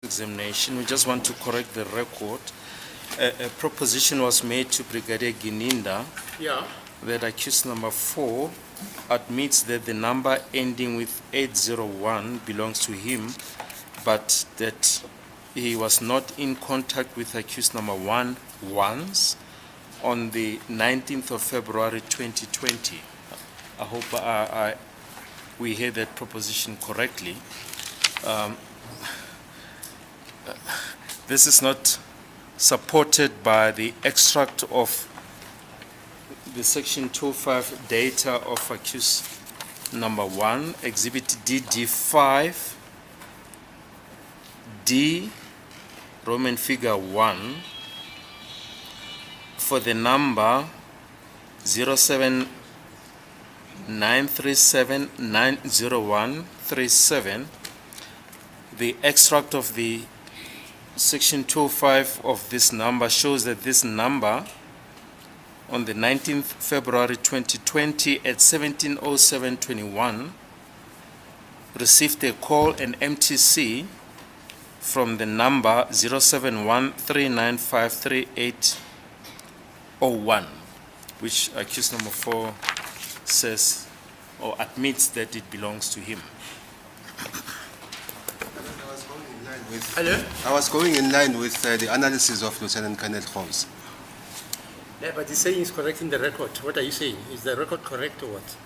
Examination. We just want to correct the record. A proposition was made to Brigadier Gininda that accused number 4 admits that the number ending with 801 belongs to him, but that he was not in contact with accused number 1 once on the 19th of February 2020. I hope we hear that proposition correctly. This is not supported by the extract of the section 205 data of accused number 1, exhibit DD5, D, Roman figure 1, for the number 07937901337. The extract of the Section 205 of this number shows that this number on the 19th February 2020 at 17:07:21 received a call, an MTC, from the number 07139533801, which accused number 4 says or admits that it belongs to him. I was going in line with the analysis of Lieutenant Colonel Holmes. Yeah, but he's saying he's correcting the record. What are you saying? Is the record correct or what?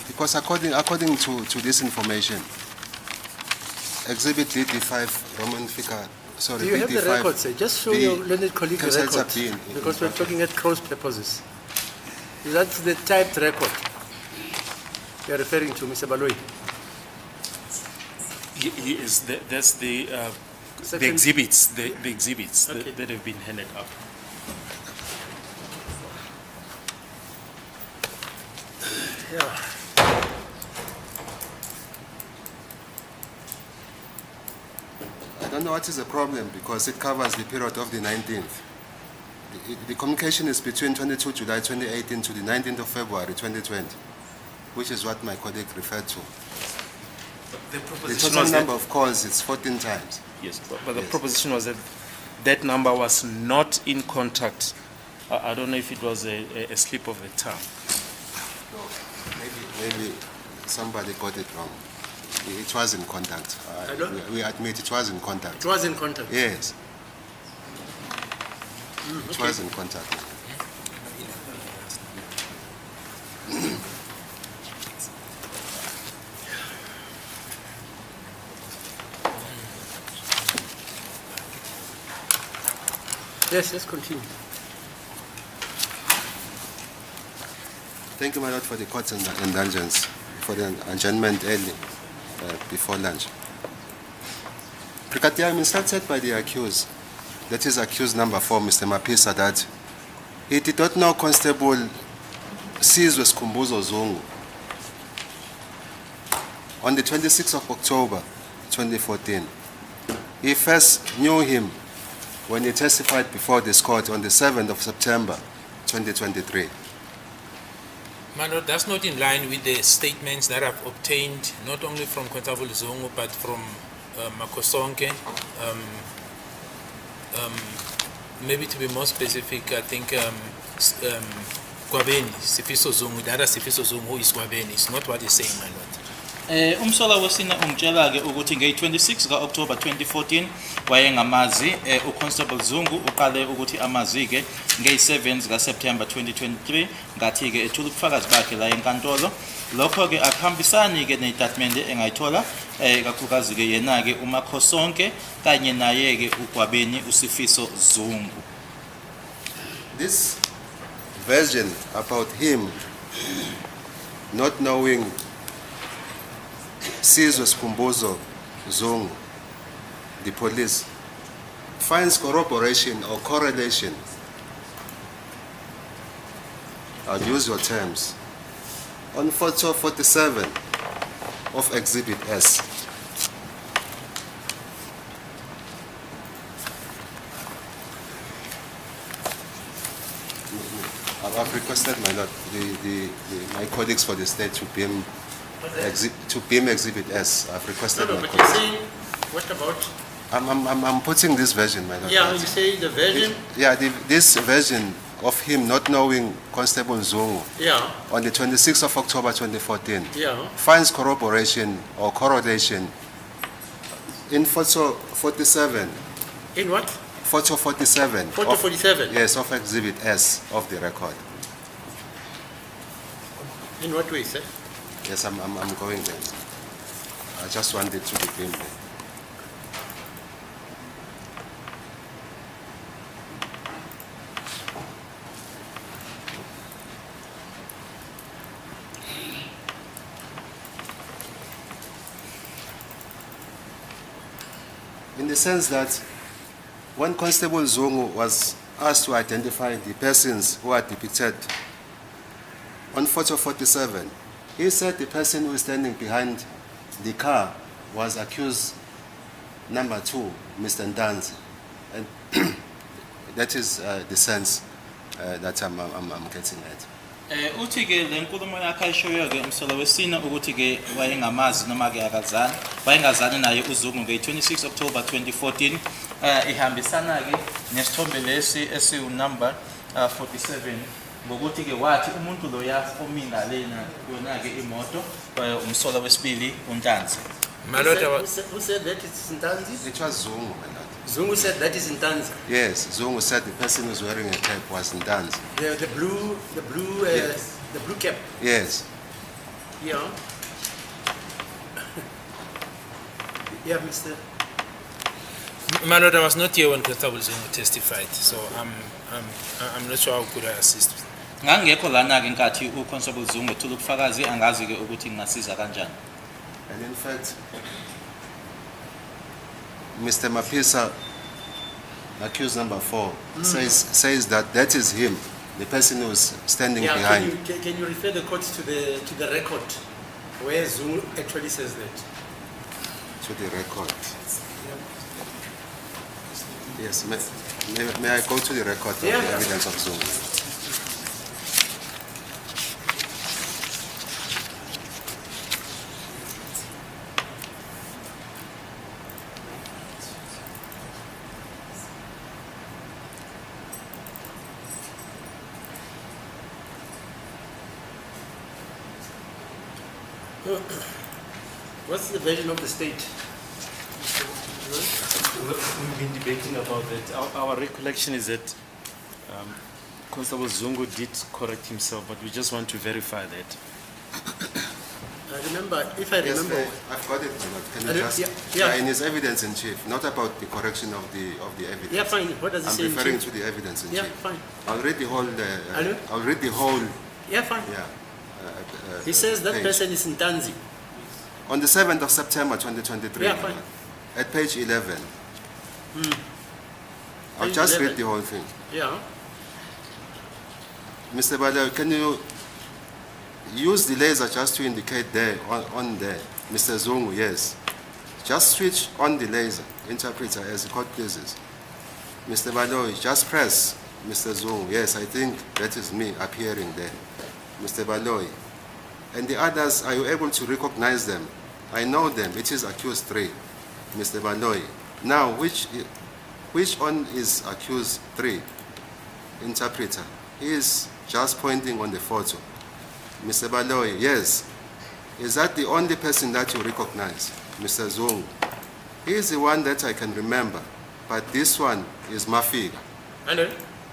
Because according to this information, Exhibit DD5, Roman figure, sorry, do you have the record, sir? Just show your learned colleague the record, because we're talking at cross purposes. That's the typed record you are referring to, Mr. Baloi. That's the exhibits, the exhibits Okay. that have been handed up. Yeah. I don't know what is the problem, because it covers the period of the 19th. The communication is between 22 July 2018 to the 19th of February 2020, which is what my colleague referred to. The The total number of calls is 14 times. Yes, but the Yes. proposition was that that number was not in contact. I don't know if it was a slip of the tongue. No, maybe somebody got it wrong. It was in contact. We admit it was in contact. It was in contact. Yes, it was in contact. Yes, let's continue. Thank you, my lord, for the court's indulgence, for the adjournment early, before lunch. Brigadier, I'm instructed by the accused, that is accused number 4, Mr. Mapisa, that he did not know Constable Sizwe Skhumbuzo Zungu on the 26th of October 2014. He first knew him when he testified before this court on the 7th of September 2023. My lord, that's not in line with the statements that I've obtained, not only from Constable Zungu, but from Makosonke. Maybe to be more specific, I think Kwabeni, Sifiso Zungu, the other Sifiso Zungu who is Kwabeni. It's not what he's saying, my lord. Umsola wesina umtshela ke ukuthi nge-26 ka-October 2014 wayengamazi uConstable Zungu uqale ukuthi amazi ke nge-7 zika-September 2023 ngathi ke ethula ubufakazi bakhe la enkantolo. Lokho ke akuhambisani ke nestatement engayithola kakhulukazi ke yena ke uMakhosonke kanye naye ke uGwabeni uSifiso Zungu. This version about him not knowing Sizwe Skhumbuzo Zungu, the police, finds corroboration or correlation, I'll use your terms, on photo 47 of Exhibit S. I've requested, my lord, my colleagues for the state to beam to beam Exhibit S. I've requested No, my but you're colleague. saying, what about, I'm putting this version, my lord. yeah, you say the version, Yeah, this version of him not knowing Constable Zungu yeah, on the 26th of October 2014 yeah, finds corroboration or correlation in photo 47. in what? Photo 47. Photo of- 47? Yes, of Exhibit S of the record. In what way, sir? Yes, I'm going there. I just want it to be beamed there. In the sense that when Constable Zungu was asked to identify the persons who are depicted on photo 47, he said the person who is standing behind the car was accused number 2, Mr. Ndanzi. And that is the sense that I'm getting at. Uthi ke le nkulumo yakhe ayishoyo ke umsolo wesine ukuthi ke wayengamazi noma ke akazani wayengazani naye uZungu nge-26 October 2014 ihambisana ke nesithombe lesi esiwu number 47 ngokuthi ke wathi umuntu lo yafomina lena yona ke imoto umsolo wesibili uNhlanzi. My lord, Who said that it's Ntanzi? It was Zungu, my lord. Zungu said that is Ntanzi. Yes, Zungu said the person who was wearing a cap was Ndanzi. The blue, Yes. the blue cap. Yes. Yeah. Yeah, Mr. my lord, I was not here when Constable Zungu testified, so I'm not sure how could I assist. Ngangekho lana ke nkathi uConstable Zungu ethula ubufakazi angazi ke ukuthi ngingasiza kanjani. And in fact, Mr. Mapisa, accused number 4, says that is him, the person who is standing Yeah, behind. can you refer the court to the record where Zungu actually says that? To the record. Yes, may I go to the record of Yeah. the evidence of Zungu? What's the version of the state? We've been debating about that. Our recollection is that Constable Zungu did correct himself, but we just want to verify that. I remember, if I Yes, remember, I've got it, my lord. Can I you don't- just... yeah. In his evidence in chief, not about the correction of the evidence. yeah, fine. What does it I'm say? in referring chief? to the evidence in Yeah, chief. fine. I'll read the whole... Hello? I'll read the whole... Yeah, fine. Yeah. He says that page. person is Ntanzi. On the 7th of September 2023, Yeah, fine. at page 11, I'll Page just 11. read the whole thing. Yeah. Mr. Bala, can you use the laser just to indicate there, on there? Mr. Zungu, yes. Just switch on the laser, interpreter, as the court pleases. Mr. Baloy, just press. Mr. Zungu, yes, I think that is me appearing there. Mr. Baloy, and the others, are you able to recognize them? I know them, it is accused 3. Mr. Baloy, now which one is accused 3? Interpreter, he is just pointing on the photo. Mr. Baloy, yes. Is that the only person that you recognize? Mr. Zungu, he is the one that I can remember, but this one is Mafiga. And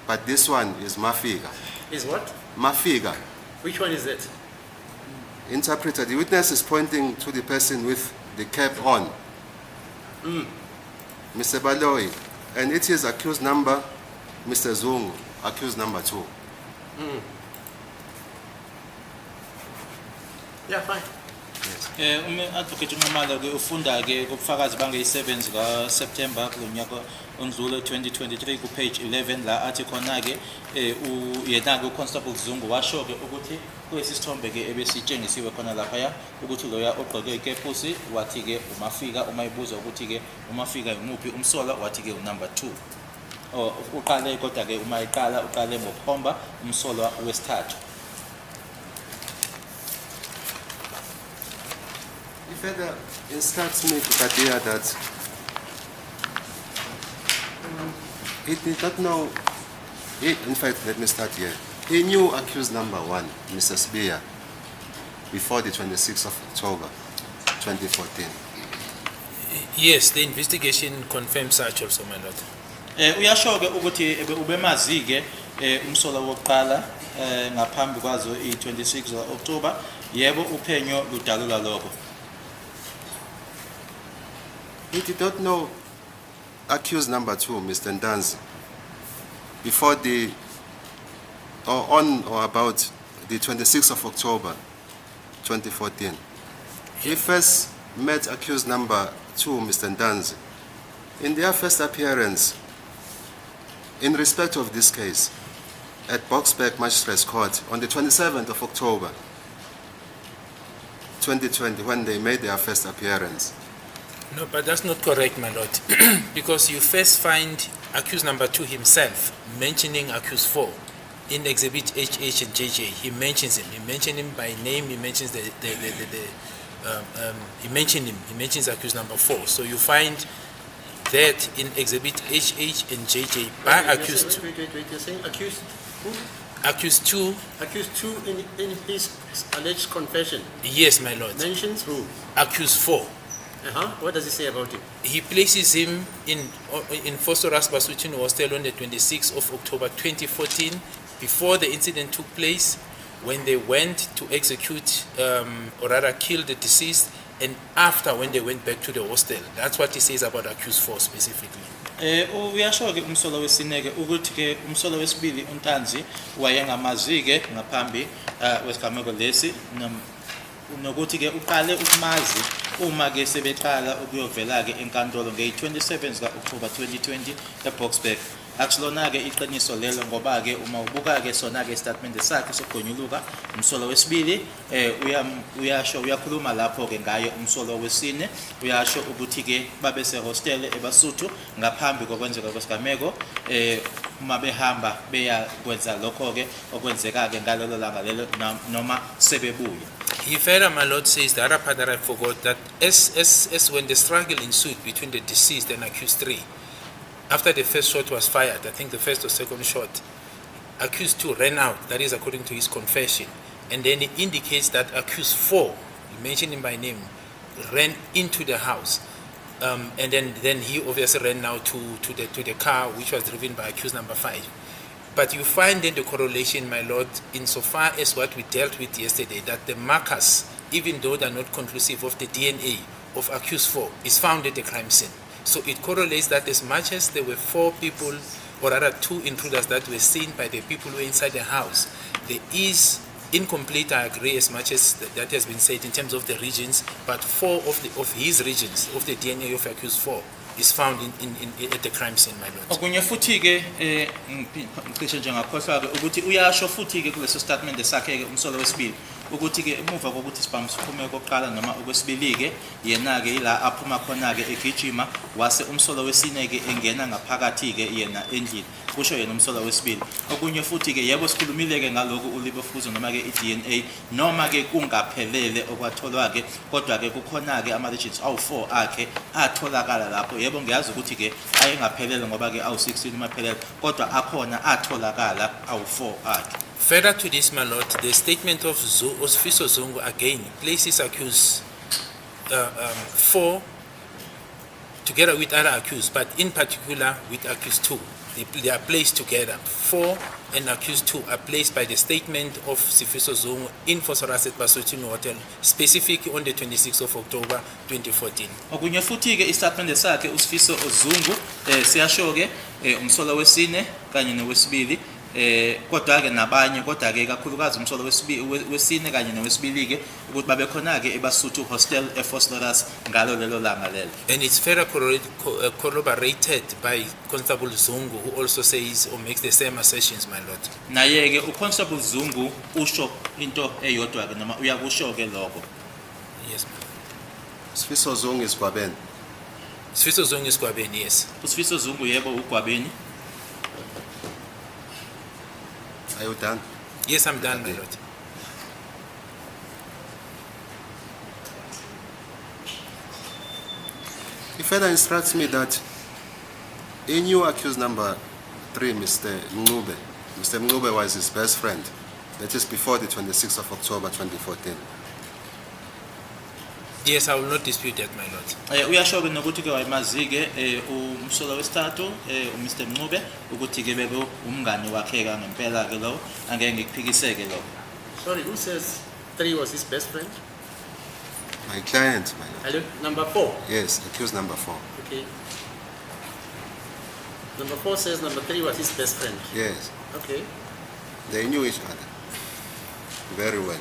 But this one is Mafiga. is what? Mafiga. Which one is that? Interpreter, the witness is pointing to the person with the cap on. Mr. Baloy, and it is accused number, Mr. Zungu, accused number 2. Yeah, fine. Advocate Nxumalo ke ufunda ke kubufakazi bange-7 zika September kulonyaka ondlule 2023 ku page 11 la athi khona ke yena ke uConstable Zungu washo ke ukuthi kuyisithombe ke ebesitshengisiwe khona lapha ukuthi loya ogqoke ikepusi wathi ke uMafika uma ibuza ukuthi ke uMafika umuphi umsola wathi ke unumber 2. Uqale kodwa ke uma iqala uqale ngokukhomba umsolwa wesithathu. further instructs me, Brigadier, that he did not know, in fact, let me start here. He knew accused number 1, Mrs. Beer, before the 26th of October, 2014. Yes, the investigation confirms such also, my lord. Uyasho-ke ukuthi ubemazi-ke umsola wokuqala ngaphambi kwazo i-26 October. Yebo, uphenyo ludalula lokho. He did not know accused number 2, Mr. Ndanzi, before the, or on or about the 26th of October, 2014. He first met accused number 2, Mr. Ndanzi, in their first appearance in respect of this case at Boksburg Magistrates Court on the 27th of October, 2020, when they made their first appearance. No, but that's not correct, my lord. Because you first find accused number 2 himself mentioning accused 4 in exhibit HH and JJ. He mentions him. He mentions him by name. He mentions he mentions accused number 4. So you find that in exhibit HH and JJ by accused 2. Wait, you're saying accused who? Accused 2. Accused 2 in his alleged confession. Yes, my lord. Mentions who? Accused 4. What does he say about him? He places him in Fostoras Basuchin Hostel on the 26th of October 2014, before the incident took place, when they went to execute or rather kill the deceased, and after when they went back to the hostel. That's what he says about accused 4 specifically. Uyasho-ke umsola wesineke ukuthi-ke umsola wesibili uNtanzi wayengamazi-ke ngaphambi kwesigameko lesi, nokuthi-ke uqale ukumazi uma-ke sebeqala ukuyovela-ke enkantolo ngeyi-27 October 2020 eBoksburg. Akusilona-ke iqiniso lelo ngoba-ke uma ubuka-ke sona-ke isitatimende sakhe sokugonyuluka umsolo wesibili uyasho uyakhuluma lapho-ke ngayo umsolo wesine, uyasho ukuthi-ke babesehostele eBasuthu ngaphambi kokwenzeka kwesigameko uma behamba beya kwenza lokho-ke okwenzeka-ke ngalelo langa lelo noma sebebuya. He further, my lord, says the other part that I forgot, that as when the struggle ensued between the deceased and accused 3, after the first shot was fired, I think the first or second shot, accused 2 ran out, that is according to his confession, and then he indicates that accused 4, he mentioned him by name, ran into the house, and then he obviously ran now to the car which was driven by accused number 5. But you find then the correlation, my lord, insofar as what we dealt with yesterday, that the markers, even though they are not conclusive of the DNA of accused 4, is found at the crime scene. So it correlates that as much as there were 4 people, or rather 2 intruders that were seen by the people who were inside the house, there is incomplete, I agree, as much as that has been said in terms of the regions, but 4 of his regions, of the DNA of accused 4, is found at the crime scene, my lord. Okunye futhi-ke ngicishe njengakhohlwa-ke ukuthi uyasho futhi-ke kuleso statement sakhe-ke umsolo wesibili ukuthi-ke emuva kokuthi isibhamu siphume kokuqala noma okwesibili-ke yena-ke ila aphuma khona-ke egijima, wase umsolo wesine-ke engena ngaphakathi-ke yena endlini, kusho yena umsolo wesibili. Okunye futhi-ke yebo sikhulumile-ke ngalokhu ulibofuzo noma-ke i-DNA noma-ke kungaphelele okwatholwa-ke, kodwa-ke kukhona-ke ama-regions awu-4 akhe atholakala lapho. Yebo ngiyazi ukuthi-ke ayengaphelele ngoba-ke awu-16 umaphelele, kodwa akhona atholakala awu-4 akhe. Further to this, my lord, the statement of Osfiso Zungu again places accused 4 together with other accused, but in particular with accused 2. They are placed together. 4 and accused 2 are placed by the statement of Sifiso Zungu in Fosoras at Basotino Hotel, specifically on the 26th of October 2014. Okunye futhi-ke istatement sakhe uSifiso Zungu siyasho-ke umsolo wesine kanye nowesibili, kodwa-ke nabanye, kodwa-ke kakhulukazi umsolo wesine kanye nowesibili-ke ukuthi babekhona-ke eBasuthu Hostel eFosloras ngalo lelo langa lelo. And it's further corroborated by Constable Zungu, who also says or makes the same assertions, my lord. Naye-ke uConstable Zungu usho into eyodwa-ke noma uyakusho-ke lokho. Yes, ma'am. Sifiso Zungu is Gwabeni. Sifiso Zungu is Gwabeni, yes. uSifiso Zungu yebo uGwabeni. Are you done? Yes, I'm done, my lord. further instructs me that in new accused number 3, Mr. Mngube was his best friend. That is before the 26th of October 2014. Yes, I will not dispute that, my lord. Uyasho-ke nokuthi-ke wayemazi-ke umsolo wesithathu uMr Mncube ukuthi-ke bebe umngane wakhe ngempela-ke lo angeke ngikuphikiseke lo. Sorry, who says 3 was his best friend? My client, my lord. Hello? Number 4? Yes, accused number 4. Okay. Number 4 says number 3 was his best friend. Yes. Okay. They knew each other very well.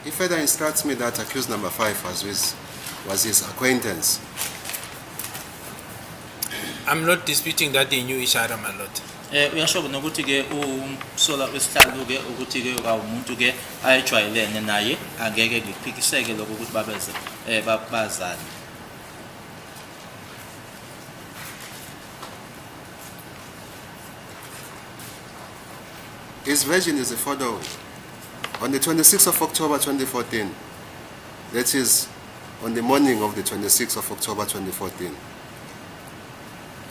He further instructs me that accused number 5 was his acquaintance. I'm not disputing that they knew each other, my lord. Uyasho-ke nokuthi-ke umsola wesithathu-ke ukuthi-ke umuntu-ke ayejwayelene naye angeke ngikuphikiseke lokho ukuthi bazane. His version is the following. On the 26th of October 2014, that is, on the morning of the 26th of October 2014,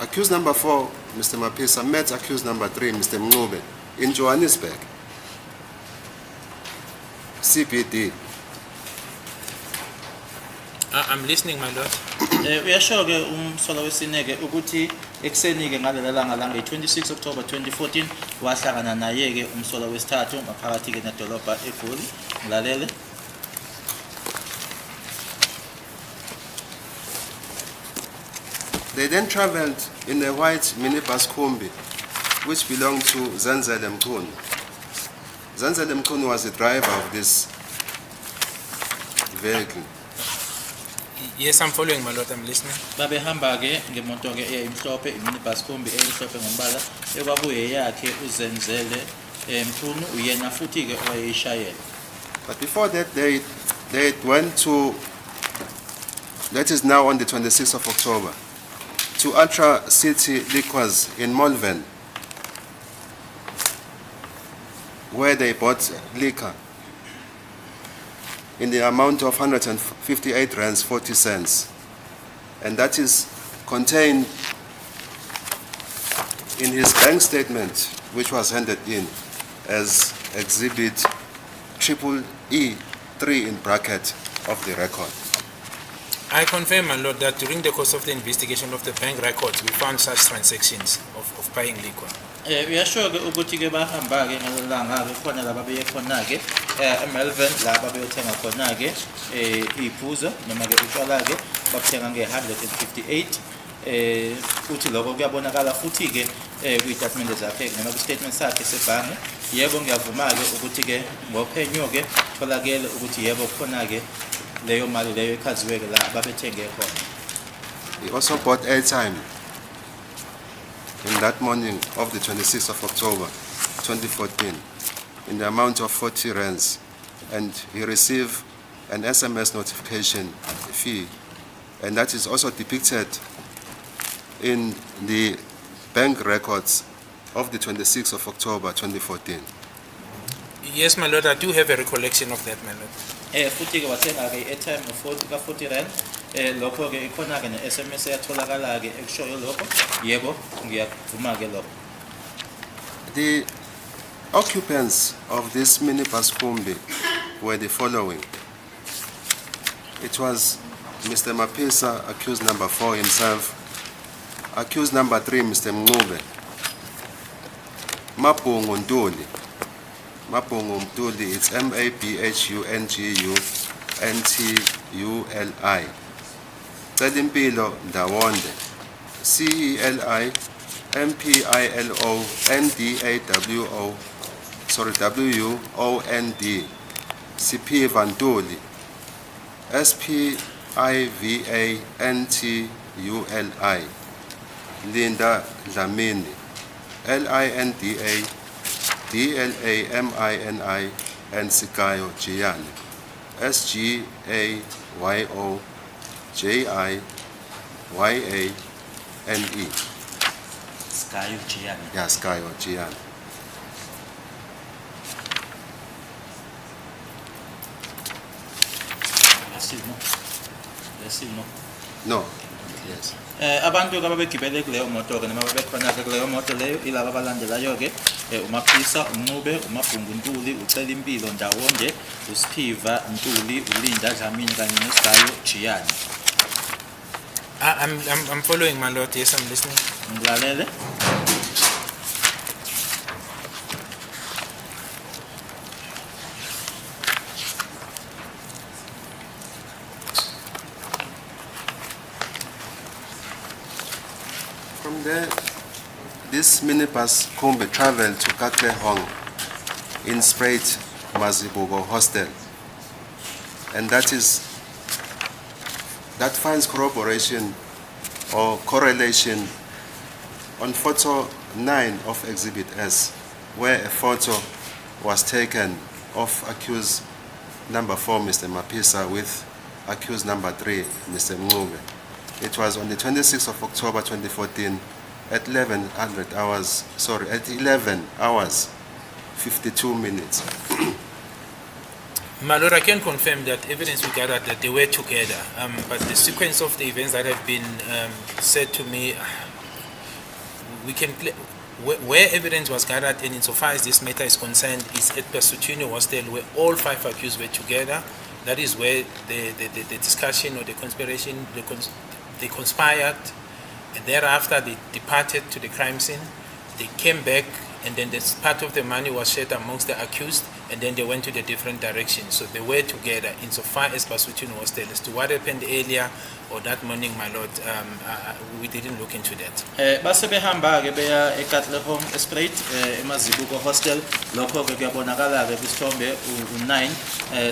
accused number 4, Mr. Mapisa, met accused number 3, Mr. Mncube, in Johannesburg, CBD. I'm listening, my lord. Uyasho-ke umsola wesine-ke ukuthi ekuseni-ke ngalela langa lange-26 October 2014 wahlangana naye-ke umsola wesithathu ngaphakathi-ke nedolobha eGoli. Ngilalele. They then traveled in a white minibus combi, which belonged to Zenzele Mchunu. Zenzele Mchunu was the driver of this vehicle. Yes, I'm following, my lord. I'm listening. Babehamba-ke ngemoto-ke eyayimhlophe, iminibus combi eyimhlophe ngombala ekwakuye yakhe uZenzele Mchunu uyena futhi-ke owayeyishayela. But before that, they went to, that is now on the 26th of October, to Ultra City Liquors in Malvern, where they bought liquor in the amount of 158 rands 40 cents, and that is contained in his bank statement, which was handed in as exhibit EE3 in bracket of the record. I confirm, my lord, that during the course of the investigation of the bank records, we found such transactions of buying liquor. Uyasho-ke ukuthi-ke bahamba-ke ngalelanga-ke khona la babeye khona-ke eMelbourne la babeyothenga khona-ke iphuzo noma-ke utshwala-ke babuthenga nge-158 futhi lokho kuyabonakala futhi-ke kuyitatimende zakhe noma kwi-statement sakhe sebhange. Yebo ngiyavuma-ke ukuthi-ke ngophenyo-ke tholakele ukuthi yebo khona-ke leyo mali leyo ekhaziwe-ke la babethenge khona. He also bought airtime in that morning of the 26th of October 2014 in the amount of 40 rands, and he received an SMS notification fee, and that is also depicted in the bank records of the 26th of October 2014. Yes, my lord, I do have a recollection of that, my lord. Futhi-ke wathenga-ke i-airtime ka-40 rand. Lokho-ke ikhona-ke ne-SMS eyatholakala-ke ekushoyo lokho. Yebo ngiyavuma-ke lokho. The occupants of this minibus combi were the following. It was Mr. Mapisa, accused number 4 himself, accused number 3, Mr. Mncube, Mabhungu Ntuli. Mabhungu Ntuli, it's MABHUNGUNTULI. Celimpilo Ndawonde, CELI MPILO NDAWO, WOND, Siphiva Ntuli, SPIVANTULI, Linda Dlamini, LINDA DLAMINI, and Sikayo Giani, SGAYO JIYANE. Sikayo Giani. Yeah, Sikayo Giani. Lesino. No. Yes. Abantu ababegibele kuleyo moto ke noma bekhona ke kuleyo moto leyo ilaba abalandelayo ke uMaphisa, uNcube, uMabhunguntuli, uCela Impilo Ndawonde, uSiphiva Ntuli, uLinda Dlamini kanye noSigayo Jiyane. I'm following, my lord. Yes, I'm listening. Ngilalele. From there, this minibus Kumbe traveled to Katlehong in Spruit Mazibuko Hostel. And that finds corroboration or correlation on photo 9 of Exhibit S, where a photo was taken of accused number 4, Mr. Maphisa, with accused number 3, Mr. Mncube. It was on the 26th of October 2014 at 11 hours 52 minutes. My lord, I can confirm that evidence we gathered that they were together, but the sequence of the events that have been said to me, we can where evidence was gathered, and insofar as this matter is concerned, is at Basutini Hostel, where all 5 accused were together. That is where the discussion or the conspiration, they conspired, and thereafter they departed to the crime scene. They came back, and then this part of the money was shared amongst the accused, and then they went to the different directions. So they were together insofar as Basutini Hostel. As to what happened earlier or that morning, my lord, we didn't look into that. Base behamba ke beya eKatlehong Spruit eMazibuko Hostel. Lokho ke kuyabonakala ke kwisithombe u9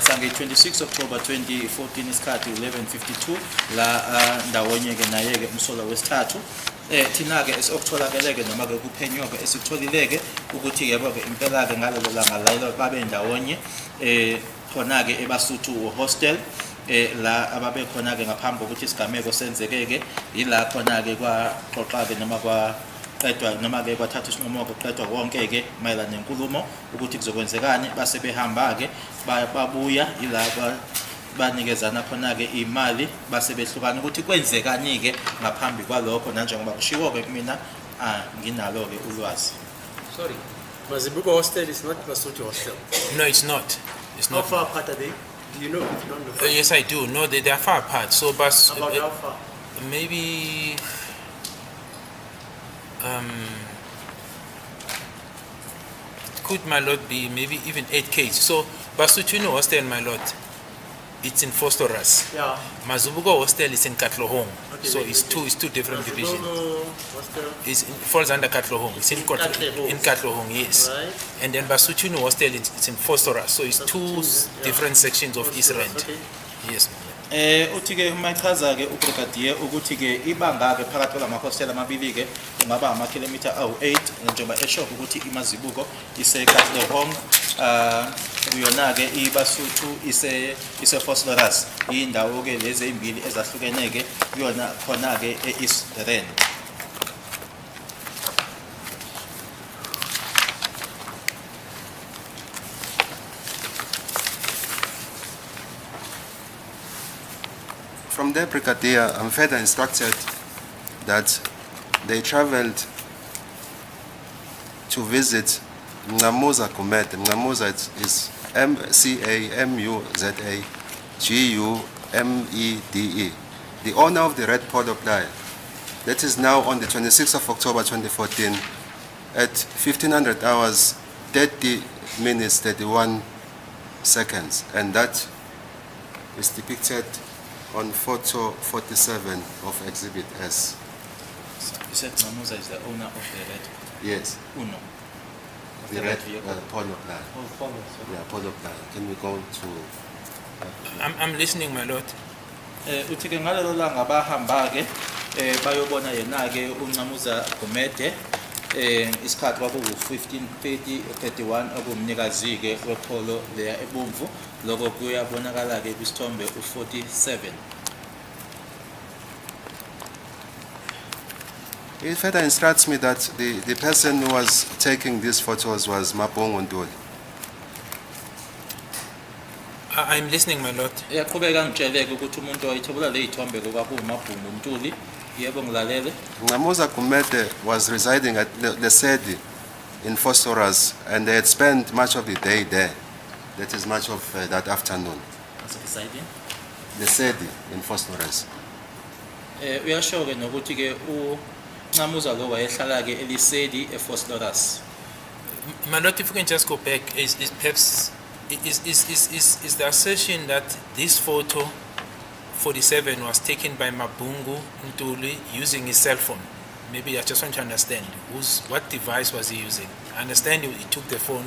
sange 26 October 2014 isikhathi 11:52 la ndawonye ke naye ke umsola wesithathu. Thina ke esokutholakele ke noma ke kuphenywa ke esitholileke ukuthi yebo ke impela ke ngalelo langa layilo babe ndawonye khona ke eBasuthu Hostel la ababe khona ke ngaphambi kokuthi isigameko senzekeke ila khona ke kwaxoxa ke noma kwaqedwa noma ke kwathatha isinqumo koqedwa konke ke mayelana nenkulumo ukuthi kuzokwenzekani base behamba ke babuya ila banikezana khona ke imali base behlukana ukuthi kwenzekani ke ngaphambi kwalokho nanjengoba kushiwo ke kumina nginalo ke ulwazi. Sorry, Mazibuko Hostel is not Basuthu Hostel. No, it's not. It's How not. far apart are they? Do you know? If you don't know. Yes, I do. No, they are far apart. So, but About how far? maybe could my lord be maybe even 8 km. So Basutini Hostel, my lord, it's in Fostoras. Yeah. Mazibuko Hostel is in Katlehong. Okay, So very it's good. two different divisions. Mazibuko Hostel. It falls under Katlehong. It's in Katlehong. in Katlehong, yes. Right. And then Basutini Hostel, it's in Fostoras. So it's two Basutini, yeah. different sections of East Rand. Okay. Yes. Uthi ke machaza ke ubrigadier ukuthi ke ibanga ke phakathi kwala mahostel amabili ke kungaba amakilometer awu8 njengoba esho ukuthi iMazibuko ise Katlehong uyona ke iBasuthu ise Fostoras indawo ke lezi ezimbili ezahlukene ke yona khona ke eEast Rand. From there, Brigadier, I'm further instructed that they traveled to visit Mncamuza Gumede. Mncamuza is Mcamuzagumede, the owner of the Red Polo Playa. That is now on the 26th of October 2014 at 1500 hours 30 minutes 31 seconds, and that is depicted on photo 47 of Exhibit S. You said Mamuza is the owner of the red Yes, Uno. the Red Polo Playa. Oh, Polo, sorry. Yeah, Polo Playa. Can we go to... I'm listening, my lord. Uthi ke ngalelo langa bahamba ke bayobona yena ke uNcamuza Gumede isikhathi kwaku 15:31 okumnikazi ke wepholo leya ebomvu lokho kuyabonakala ke kwisithombe u47. It further instructs me that the person who was taking these photos was Mabhunguntuli. I'm listening, my lord. Uyaqhubeka ngitsheleke ukuthi umuntu oyithobula le ithombe kwakuMabhungu Ntuli. Yebo ngilalele. Nxumalo Gumede was residing at Lesedi in Phosphorus, and they had spent much of the day there. That is much of that afternoon. Lesedi in Phosphorus. Uyasho ke nokuthi ke uNxumalo lo wayehlala ke eLesedi ePhosphorus. My lord, if we can just go back, is perhaps is the assertion that this photo 47 was taken by Mabhungu Ntuli using his cell phone? Maybe I just want to understand what device was he using? I understand he took the phone,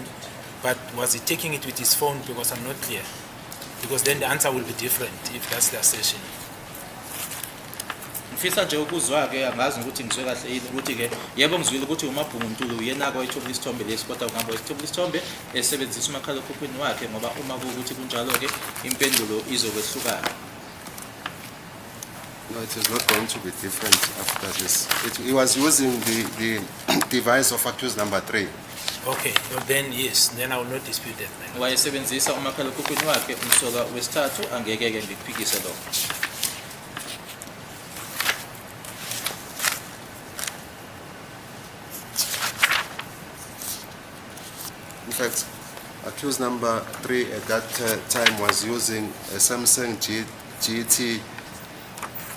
but was he taking it with his phone? Because I'm not clear. Because then the answer will be different if that's the assertion. Ngifisa nje ukuzwa ke angazi ukuthi ngizwe kahle yini ukuthi ke yebo ngizwile ukuthi uMabhungu Ntuli uyena oyithobula isithombe lesi kodwa kungaba oyithobula isithombe esebenzisa umakhalekhukhwini wakhe ngoba uma kuukuthi kunjalo ke impendulo izokwehlukana. No, it is not going to be different after this. He was using the device of accused number 3. Okay, well then yes, then I will not dispute that. Wayesebenzisa umakhalekhukhwini wakhe umsoka wesithathu angeke ke ngikuphikise lokho. In fact, accused number 3 at that time was using a Samsung GT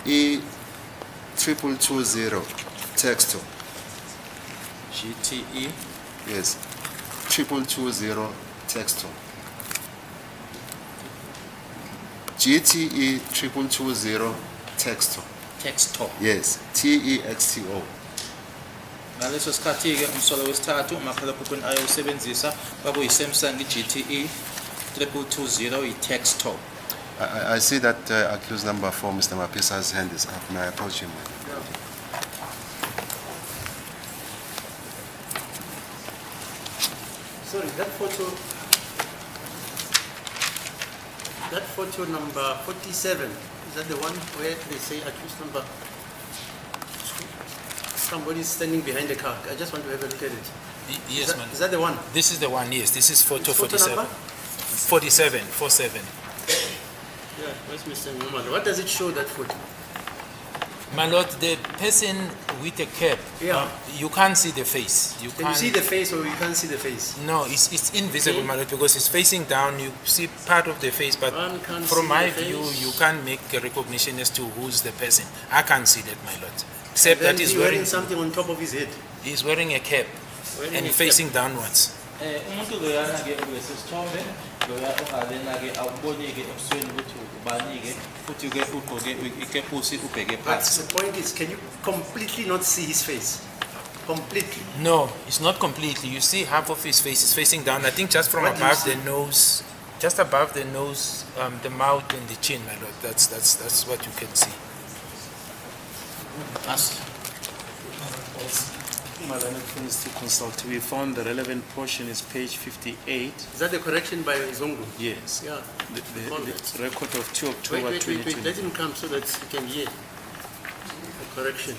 E2220 Texto. GTE? Yes, 2220 Texto. GTE 2220 Texto. Texto. Yes, TEXTO. Ngaleso sikhathi ke umsola wesithathu umakhalekhukhwini ayewusebenzisa kwakuyi-Samsung GTE 2220 i-Texto. I see that accused number 4, Mr. Mapisa's hand is up. May I approach him? Sorry, that photo number 47, is that the one where they say accused number? Somebody's standing behind the car. I just want to have a look at it. Yes, man. Is that the one? This is the one, yes. This is photo Photo 47. number? 47. Yeah, where's Mr. Nxumalo? What does it show, that photo? My lord, the person with the cap, Yeah. you can't see the face. Can you see the face or you can't see the face? No, it's invisible, my lord, because it's facing down. You see part of the face, but One can't from see my the view, face. you can't make a recognition as to who's the person. I can't see that, my lord. Except Then that he's wearing something on top of his head. he's wearing a cap Wearing and a cap. facing downwards. Umuntu loyana ke kulesi sithombe loya ongalena ke awuboni ke ebusweni ukuthi ubani ke futhi ke ugqoke ikepusi ubheke But phansi. the point is, can you completely not see his face? Completely. No, it's not completely. You see half of his face is facing down. I think just from What do you above see? the nose, just above the nose, the mouth and the chin, my lord. That's what you can see. Madam, please to consult. We found the relevant portion is page 58. Is that the correction by Zongu? Yes. Yeah. The Found it. record of 2 October Wait. 2020. Let him come so that he can hear the correction.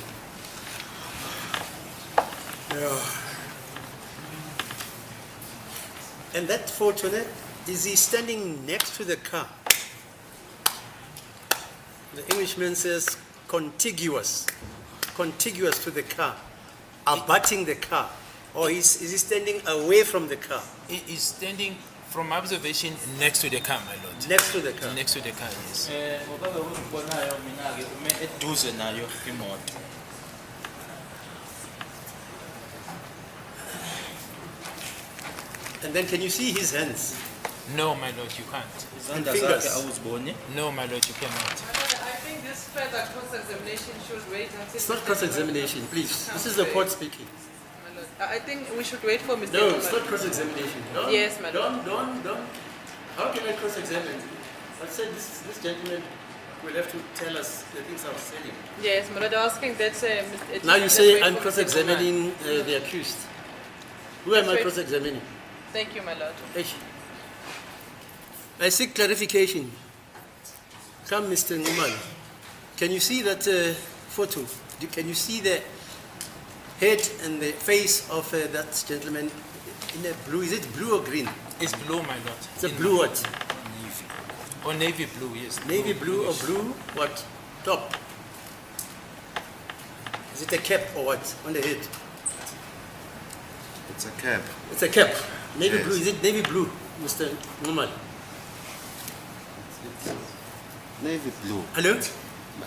Yeah. And that photo there, is he standing next to the car? The Englishman says contiguous to the car, abutting the car. Or is he standing away from the car? He is standing from observation next to the car, my lord. Next to the car. Next to the car, yes. Ngoba ngikubonayo mina ke ume eduze nayo imoto. And then can you see his hands? No, my lord, you can't. Izandla fingers. zakhe awuziboni. No, my lord, you cannot. I think this further cross-examination should wait until... It's not cross-examination, please. This is the court speaking. My lord. I think we should wait for Mr. No, it's Nxumalo. not cross-examination. Don't- Yes, madam. Don't. How can I cross-examine? I said this gentleman will have to tell us the things I was saying. Yes, my lord, I was asking that... Now you say I'm cross-examining the accused. Who am I That's right. cross-examining? Thank you, my lord. Eish. I seek clarification. Come, Mr. Nxumalo. Can you see that photo? Can you see the head and the face of that gentleman in a blue? Is it blue or green? It's blue, my lord. It's a blue what? Navy. Or navy blue, yes. Navy blue or bluish. blue, what? Top. Is it a cap or what? On the head? It's a cap. It's a cap. Navy Yes. blue. Is it navy blue, Mr. Nxumalo? Navy blue. Hello?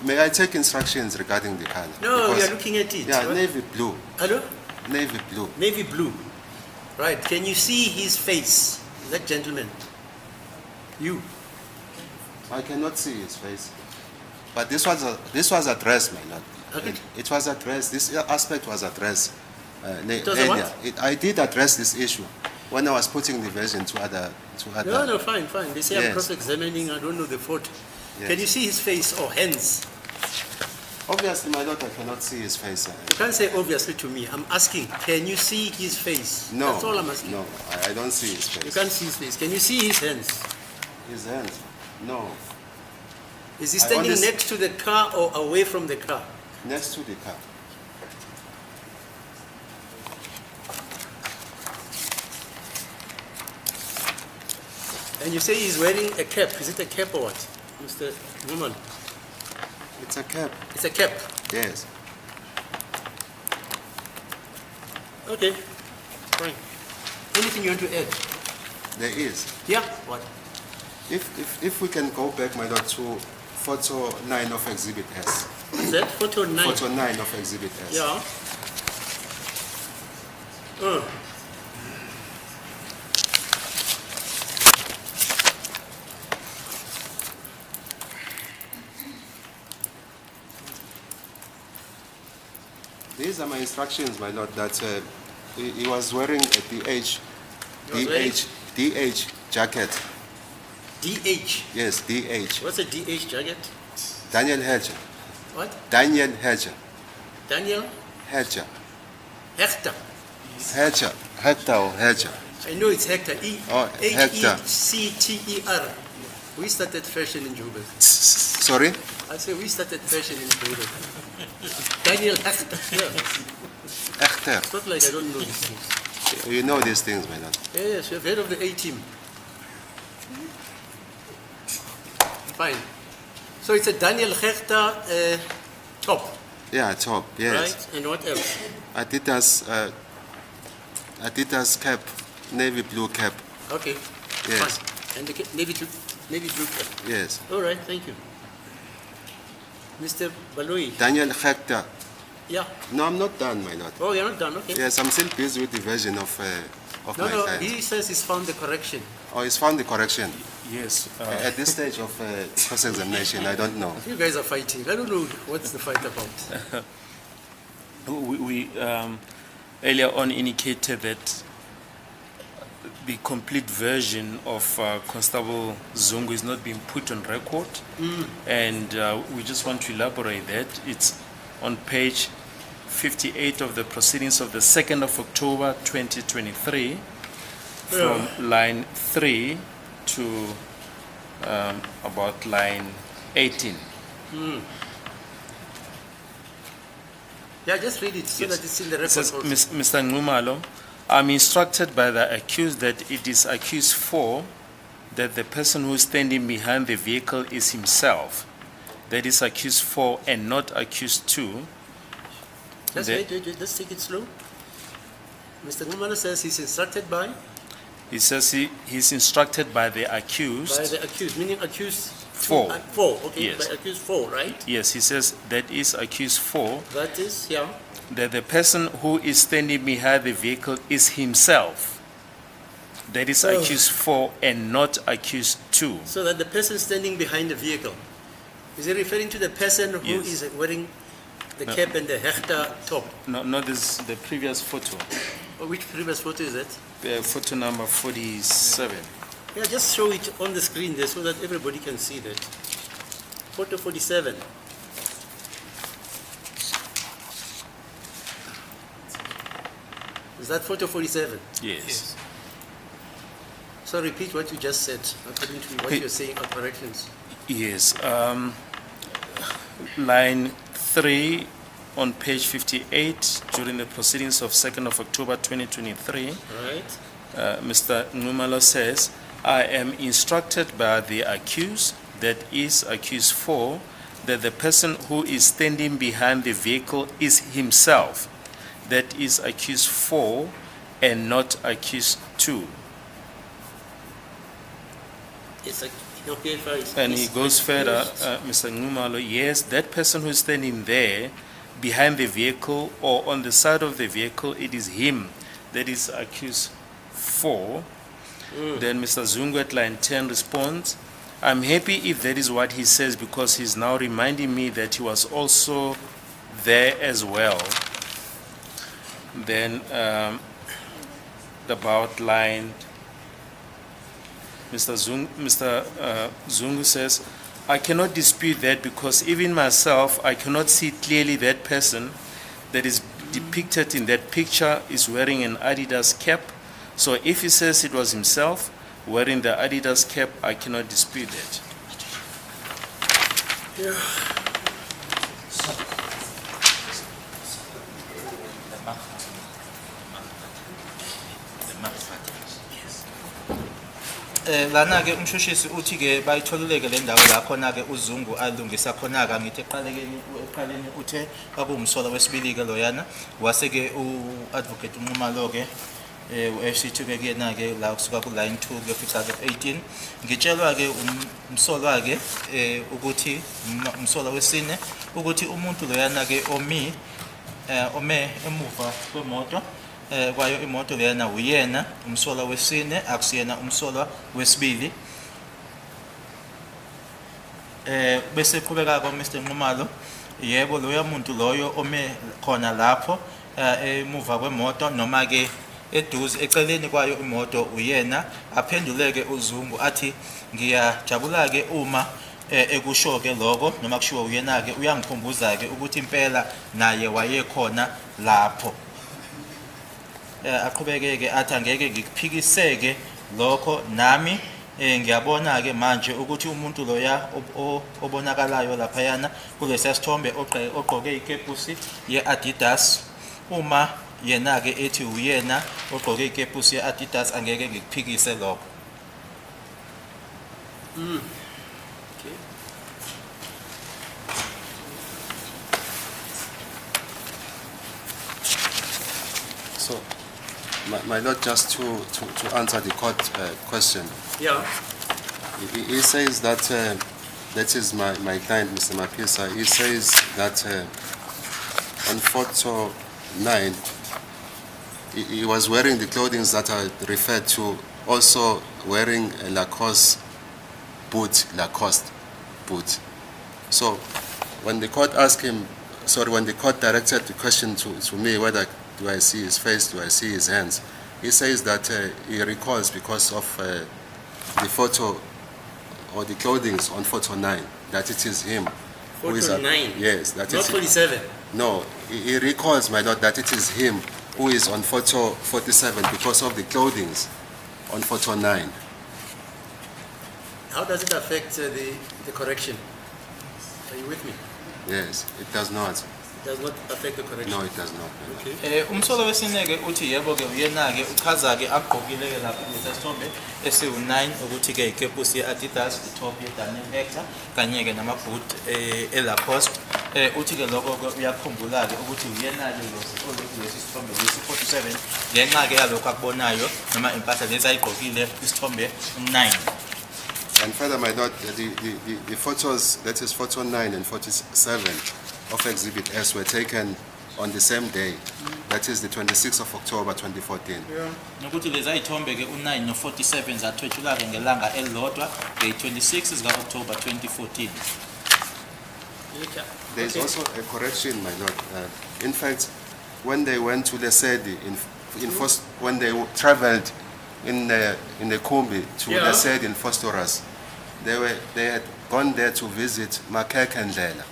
May I take instructions regarding the color? No, we Because- are looking at it. Yeah, What? navy blue. Hello? Navy blue. Navy blue. Right. Can you see his face? That gentleman. You. I cannot see his face. But this was addressed, my lord. Okay. It was addressed. This aspect was addressed was a what? earlier. I did address this issue when I was putting the version to other. No, fine. They say I'm Yes. cross-examining. I don't know the photo. Yes. Can you see his face or hands? Obviously, my lord, I cannot see his face. You can't say obviously to me. I'm asking, can you see his face? No. That's all I'm asking. No, I don't see his face. You can't see his face. Can you see his hands? His hands. No. Is he I standing only s- next to the car or away from the car? Next to the car. And you say he's wearing a cap. Is it a cap or what, Mr. Nxumalo? It's a cap. It's a cap. Yes. Okay, fine. Anything you want to add? There is. Yeah. What? If we can go back, my lord, to photo 9 of Exhibit S. Is that photo 9? Photo 9 of Exhibit S. Yeah. These are my instructions, my lord, that he was wearing a DH jacket. DH. Yes, DH. What's a DH jacket? Daniel Hedger. What? Daniel Hedger. Daniel Hedger. Hector. Hedger. Hector or Hedger. I know it's Hector. Oh, Hector. H-E-C-T-E-R. We started fashion in Joburg. Sorry? I say we started fashion in Joburg. Daniel Hector. Yeah. Hector. It's not like I don't know these things. You know these things, my lord. Yes, you've heard of the A-team. Fine. So it's a Daniel Hector top, Yeah, top. Yes. right? And what else? Adidas cap, navy blue cap. Okay. Yes. Fine. And the navy blue cap. Yes. All right, thank you. Mr. Baloi. Daniel Hector. Yeah. No, I'm not done, my lord. Oh, you're not done. Okay. Yes, I'm still busy with the version of No, my no. client. He says he's found the correction. Oh, he's found the correction. Yes. At this stage of cross-examination, I don't know. You guys are fighting. I don't know what's the fight about. We earlier on indicated that the complete version of Constable Zungu is not being put on record, and we just want to elaborate that. It's on page 58 of the proceedings of the 2nd of October 2023, from line 3 to about line 18. Yeah, just read it so Yes. that it's in the It record. says, also. Mr. Nxumalo, I'm instructed by the accused that it is accused 4 that the person who is standing behind the vehicle is himself. That is accused 4 and not accused 2. Just the- wait, let's take it slow. Mr. Nxumalo says he's instructed by He says he's instructed by the accused. the accused, meaning accused 4. 4, okay, Yes. by accused 4, right? Yes, he says that is accused 4, That is, yeah. that the person who is standing behind the vehicle is himself. That is Oh. accused 4 and not accused 2. So that the person standing behind the vehicle, is he referring to the person who Yes. is wearing the cap and the Hector top? No, this is the previous photo. Or which previous photo is that? Photo number 47. Yeah, just show it on the screen there so that everybody can see that. Photo 47. Is that photo 47? Yes. So repeat what you just said, according to what Hey. you're saying are corrections. Yes. Line 3 on page 58 during the proceedings of 2nd of October 2023, Right? Mr. Nxumalo says I am instructed by the accused, that is accused 4, that the person who is standing behind the vehicle is himself, that is accused 4, and not accused 2. It's like, okay, fine. And he goes further, Mr. Nxumalo, yes, that person who is standing there behind the vehicle or on the side of the vehicle, it is him that is accused 4. Then Mr. Zungu at line 10 responds, I'm happy if that is what he says, because he's now reminding me that he was also there as well. Then about line, Mr. Zungu says, I cannot dispute that, because even myself, I cannot see clearly that person that is depicted in that picture is wearing an Adidas cap. So if he says it was himself wearing the Adidas cap, I cannot dispute that. Lana ke umshushisi uthi ke bayitholuleke le ndawo la khona ke uZungu alungisa khona ka ngithi eqaleni uthe akumsola wesibili ke loyana wase ke uadvocate Nxumalo ke uFC2 ke kuyena ke la kusuka ku line 2 ke fix ke 18 ngitshelwa ke umsolwa ke ukuthi umsola wesine ukuthi umuntu loyana ke ome emuva kwemoto kwayo imoto leyana uyena umsolwa wesine akusiyena umsolwa wesibili bese qhubeka kwa Mr. Nxumalo yebo loya muntu loyo ome khona lapho emuva kwemoto noma ke eduze eceleni kwayo imoto uyena aphenduleke uZungu athi ngiyajabula ke uma ekusho ke lokho noma kushiwo uyena ke uyangikhumbuza ke ukuthi impela naye wayekhona lapho aqhubekeke athi angeke ngikuphikiseke lokho nami ngiyabona ke manje ukuthi umuntu loya obonakalayo lapha yana kulesi sithombe ogqoke ikepusi yeAdidas uma yena ke ethi uyena ogqoke ikepusi yeAdidas angeke ngikuphikise lokho. Okay. So, my Lord, just to answer the court question. Yeah. He says that, that is my client, Mr. Mapisa, he says that on photo 9, he was wearing the clothing that are referred to, also wearing a Lacoste boot. So when the court asked him, when the court directed the question to me, whether do I see his face, do I see his hands, he says that he recalls because of the photo or the clothing on photo 9, that it is him. Photo 9? Yes. That not is 47? No, he recalls, my Lord, that it is him who is on photo 47 because of the clothing on photo 9. How does it affect the correction? Are you with me? Yes, it does not. It does not affect the correction? No, it does not. Okay. Umsolo wesine ke uthi yebo ke uyena ke uchaza ke agqokile ke lapha lesithombe esi9 ukuthi ke ikepusi yeAdidas, top yeDaniel Hector kanye ke namaboot eLacoste uthi ke lokho ke uyakhumbula ke ukuthi uyena ke lesithombe lesi47 ngenxa ke yalokho akubonayo noma impahla lezi ayigqokile isithombe 9. And further, my Lord, the photos, that is photo 9 and 47 of Exhibit S, were taken on the same day. That is the 26th of October 2014. Nokuthi lezi ayithombe ke u9 no47 zathwetshula ke ngelanga elilodwa nge26 zika October 2014. There is also a correction, my Lord. In fact, when they went to Lesedi, when they traveled in the Kumbi to Lesedi in Fostoras, they had gone there to visit Makeke Ndlela.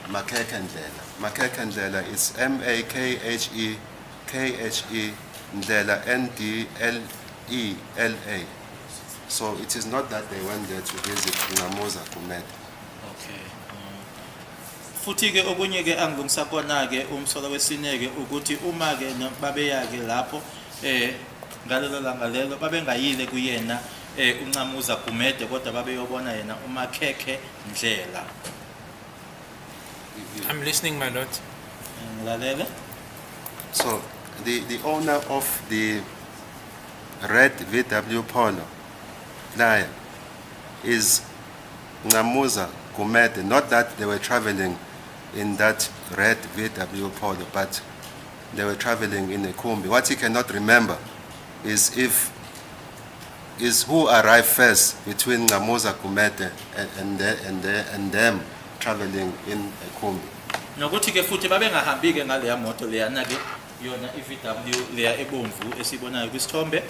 Makeke Ndlela is Makhe Ndlela Ndlela. So it is not that they went there to visit Ngamoza Kumet. Okay. Futhi ke okunye ke angilungisa kona ke umsolo wesine ke ukuthi uma ke babeya ke lapho ngalelo langa lelo babengayile kuyena uNxamuza Gumede kodwa babeyobona yena uMakhekhe Ndlela. I'm listening, my lord. Ngilalele. So the owner of the red VW Polo flyer is Nxamuza Gumede. Not that they were traveling in that red VW Polo, but they were traveling in a Kumbi. What he cannot remember is who arrived first between Nxamuza Gumede and them traveling in a Kumbi. Nokuthi ke futhi babengahambi ke ngale moto leyana ke yona iVW leya ebomvu esibonayo kwisithombe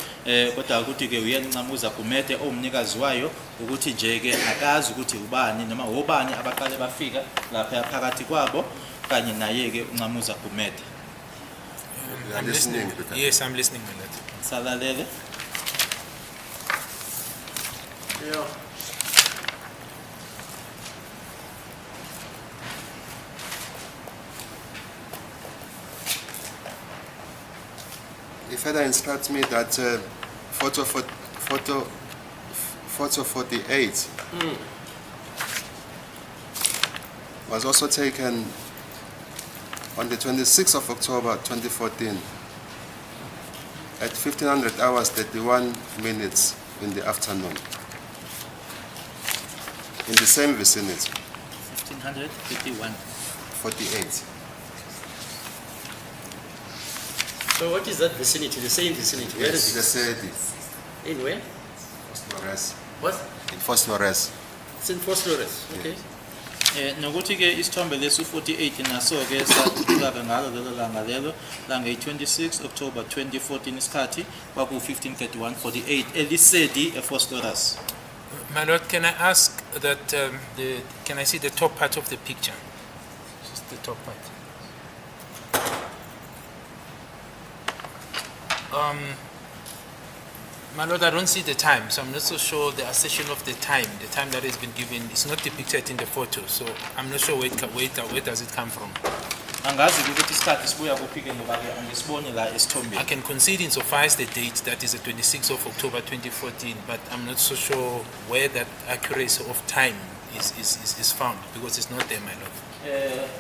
kodwa ukuthi ke uyena Nxamuza Gumede omnikazi wayo ukuthi nje ke akazi ukuthi ubani noma obani abaqale bafika lapha phakathi kwabo kanye naye ke uNxamuza Gumede. I'm listening. Yes, I'm listening, my lord. Salalele. Yeah. He further instructs me that photo 48 was also taken on the 26th of October 2014 at 1500 hours 31 minutes in the afternoon in the same vicinity. 1551. 48. So what is that vicinity? The same vicinity? Where Yes, is they said it. it? In where? Phosphorus. What? In Phosphorus. It's in Phosphorus. Okay. Nokuthi ke isithombe lesu 48 naso ke sathula ngalo lelo langa lelo langa 26 October 2014 isikhathi kwaku 1531:48 elisedi ePhosphorus. My lord, can I ask that can I see the top part of the picture? Just the top part. My lord, I don't see the time, so I'm not so sure the assertion of the time that has been given is not depicted in the photo, so I'm not sure where does it come from. Angazi ukuthi isikhathi sibuya kuphi ke ngoba ke angisiboni la esithombeni. I can concede insofar as the date that is the 26th of October 2014, but I'm not so sure where that accuracy of time is found, because it's not there, my lord.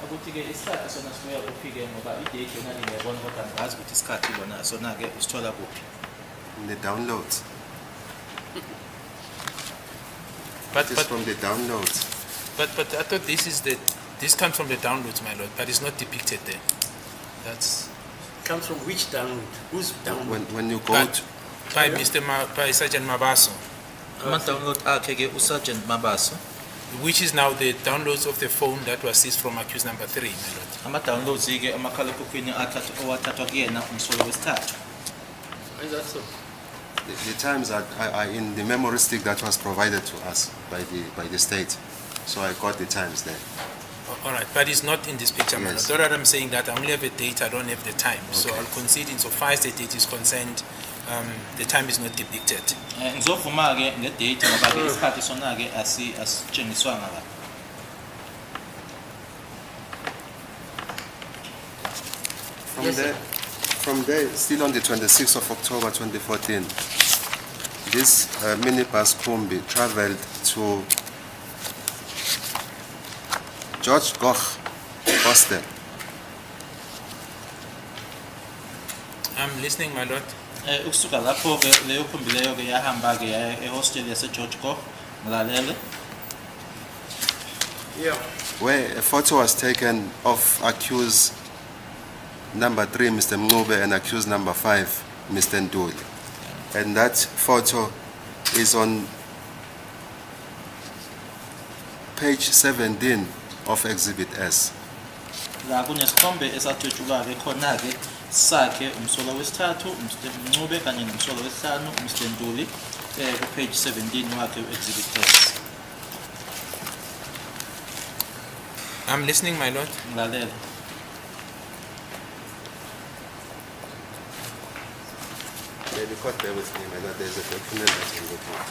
Ukuthi ke isikhathi sona sibuya kuphi ke ngoba i-date yona ngiyabona kodwa angazi ukuthi isikhathi bona sona ke usithola kuphi. In the downloads. But It is from the downloads. But I thought this comes from the downloads, my lord, but it's not depicted there. That's Comes from which download? Whose download? When you go But- to, by Sergeant Mabaso, Ama-download akhe ke uSergeant Mabaso. which is now the downloads of the phone that was seized from accused number 3, my lord. Ama-downloads ke amakhalekhukhwini owathathwa kuyena umsolo wesithathu. Why is that so? the times are in the memory stick that was provided to us by the state. So I got the times there. All right, but it's not in this picture, my Yes. lord. That I'm saying that I only have a date, I don't have the time. So Okay. I'll concede insofar as the date is concerned, the time is not depicted. Ngizovuma ke ngedate ngoba ke isikhathi sona ke asitshengiswanga la. From Yes, there, from there, still on the 26th of October 2014, this minibus Kumbi traveled to George Koch Hostel. I'm listening, my lord. Ukusuka lapho ke leyo khumbi leyo ke yahamba ke yaya ehostel yase George Koch ngilalele. Yeah. Where a photo was taken of accused number 3, Mr. Mncube, and accused number 5, Mr. Nduli. And that photo is on page 17 of Exhibit S. La kunesithombe esathwetshulwa ke khona ke sakhe umsolo wesithathu Mr. Mncube kanye nomsolo wesihlanu Mr. Nduli ku page 17 wakhe u-exhibit S. I'm listening, my lord. Ngilalele. Maybe caught there with me, my lord. There's a document that's been looking at.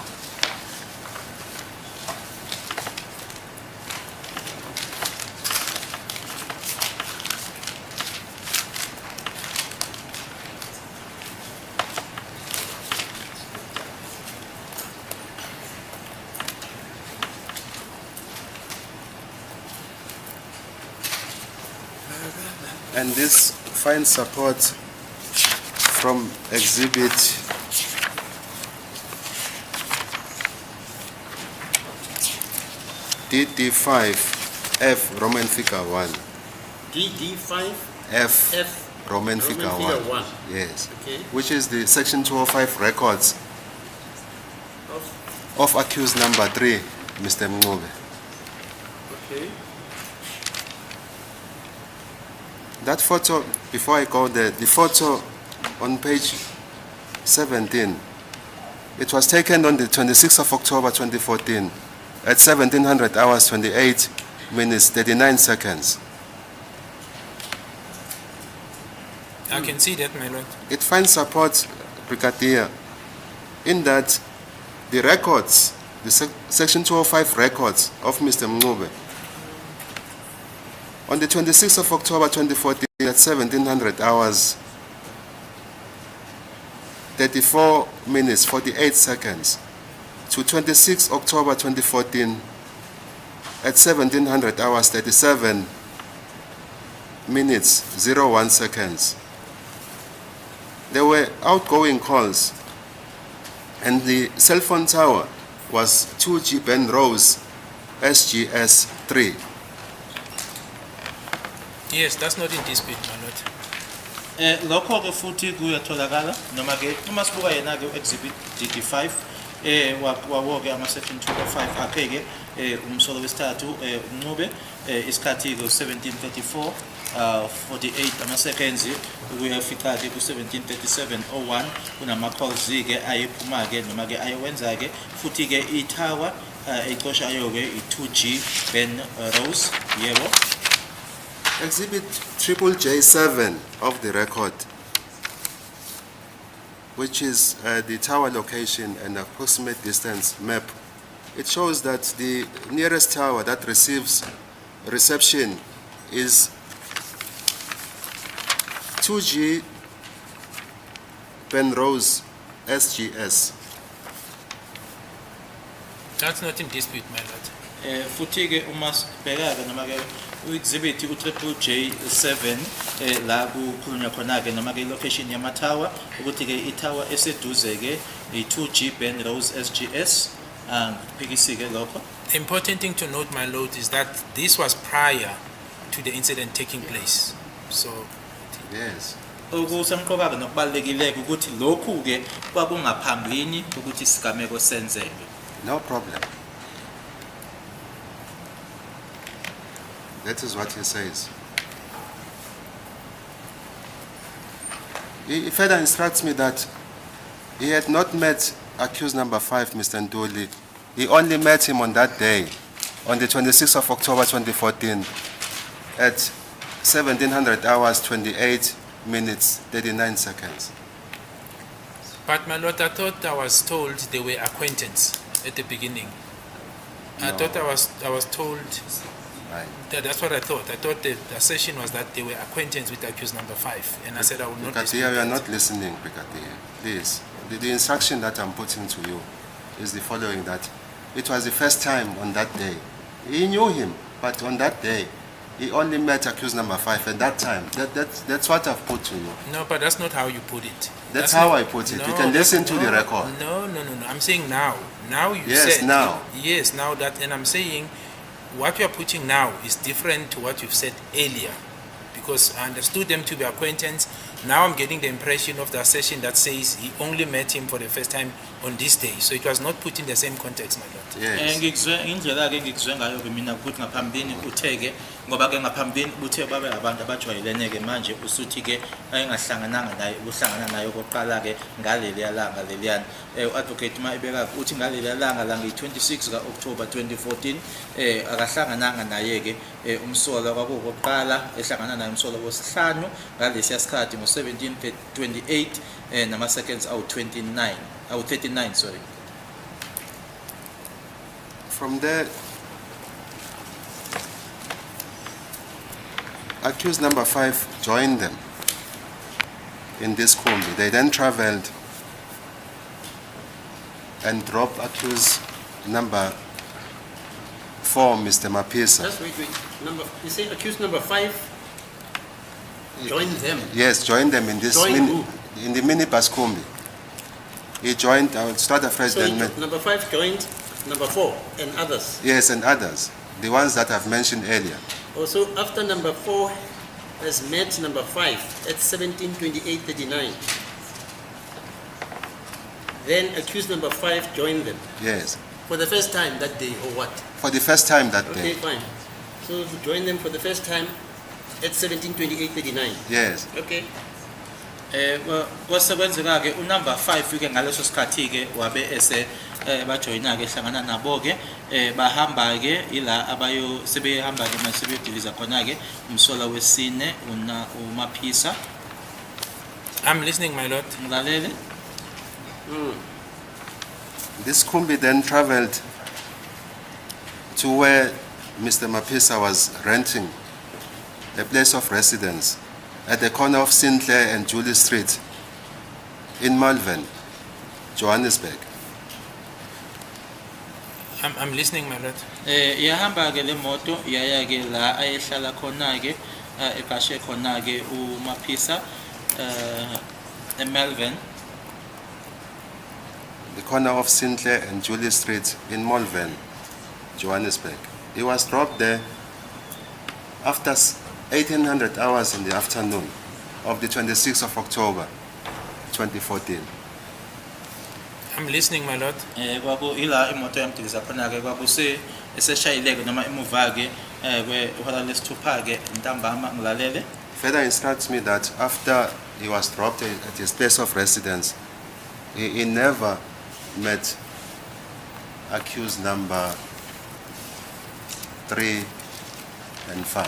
And this finds support from Exhibit DD5F Roman figure 1. DD5 F F Roman figure 1. 1. Yes. Okay. Which is the Section 205 records Of, of accused number 3, Mr. Nxumalo. okay. That photo, before I go there, the photo on page 17, it was taken on the 26th of October 2014 at 1700 hours 28 minutes 39 seconds. I can see that, my lord. It finds support, Brigadier, in that the records, the Section 205 records of Mr. Nxumalo, on the 26th of October 2014 at 1700 hours 34 minutes 48 seconds to 26 October 2014 at 1700 hours 37 minutes 01 seconds. There were outgoing calls and the cell phone tower was 2G Ben Rose SGS 3. Yes, that's not in dispute, my lord. Lokho ke futhi kuyatholakala noma ke uma sibuka yena ke exhibit DD5 wawo ke ama section 205 akhe ke umsolo wesithathu Nxumalo isikhathi ke 1734 48 ama seconds kuyafika ke ku 1737:01 kunama calls ke ayephuma ke noma ke ayewenza ke futhi ke ithawa ecoshayo ke i2G Ben Rose yebo. Exhibit J7 of the record, which is the tower location and approximate distance map. It shows that the nearest tower that receives reception is 2G Penrose SGS. That's not in dispute, my lord. Futhi ke uma sibheka ke noma ke exhibit J7 la kukhulunywa khona ke noma ke location yama tower ukuthi ke I tower eseduze ke i2G Ben Rose SGS phikisi ke lokho. The important thing to note, my lord, is that this was prior to the incident taking place. So, Yes. Okusemqoka ke nokubalekile ukuthi lokhu ke kwakungaphambilini ukuthi isigameko senzeke. No problem. That is what he says. He further instructs me that he had not met accused number 5, Mr. Nduli. He only met him on that day, on the 26th of October 2014, at 1700 hours 28 minutes 39 seconds. but my lord, I thought I was told they were acquaintance at the beginning. I No. thought I was told Right. that's what I thought. I thought the assertion was that they were acquaintance with accused number 5, and I said I would not dispute Brigadier, you are that. not listening, Brigadier. Please. The instruction that I'm putting to you is the following, that it was the first time on that day. He knew him, but on that day, he only met accused number 5 at that time. That's what I've put to you. No, but that's not how you put it. That's how not- I put it. You No, can listen to no, the record. No. I'm saying now. Now you Yes, said. now. Yes, now that, and I'm saying what you are putting now is different to what you've said earlier, because I understood them to be acquaintance. Now I'm getting the impression of the assertion that says he only met him for the first time on this day. So it was not put in the same context, my lord. Yes. Ngikuzwe indlela ke ngikuzwe ngayo ke mina ukuthi ngaphambini utheke ngoba ke ngaphambini uthe babe abantu abajwayelene ke manje usuthi ke ayengahlangananga naye uhlangana naye okoqala ke ngaleli langa leliyana advocate Maibeka uthi ngaleli langa la nge26 ka October 2014 akahlangananga naye ke umsolo kwakuqala ehlangana naye umsolo wesihlanu ngalesi sikhathi ngo17:28 nama seconds awu 39 sorry. From there, accused number 5 joined them in this Kumbi. They then traveled and dropped accused number 4, Mr. Mapisa. Just wait. You say accused number 5? Join them. Yes, joined them in this Join who? in the minibus Kumbi. He joined, I will start afresh So then. number 5 joined number 4 and others. Yes, and others, the ones that I've mentioned earlier. Also, after number 4 has met number 5 at 17:28:39, then accused number 5 joined them Yes, for the first time that day, or what? for the first time that Okay, day. fine. So he joined them for the first time at 17:28:39. Yes, Okay. Kwasekwenzeka ke unumber 5 ke ngaleso sikhathi ke wabe ese bajoyina ke hlangana nabo ke bahamba ke ila abayo sebehamba ke mase beyodiliza khona ke umsola wesine uMaphisa. I'm listening, my lord. Ngilalele. this Kumbi then traveled to where Mr. Maphisa was renting a place of residence at the corner of Sinclair and Julie Street in Malvern, Johannesburg. I'm listening, my lord. Yahamba ke le moto yaya ke la ayehlala khona ke ekashe khona ke uMaphisa eMelvin. The corner of Sinclair and Julie Street in Malvern, Johannesburg. He was dropped there after 1800 hours in the afternoon of the 26th of October, 2014. I'm listening, my lord. Kwaku ila imoto yamdiliza khona ke kwakuse eseshayileke noma emuva ke kwehola lesithupha ke ntambama ngilalele. Further instructs me that after he was dropped at his place of residence, he never met accused number 3 and 5.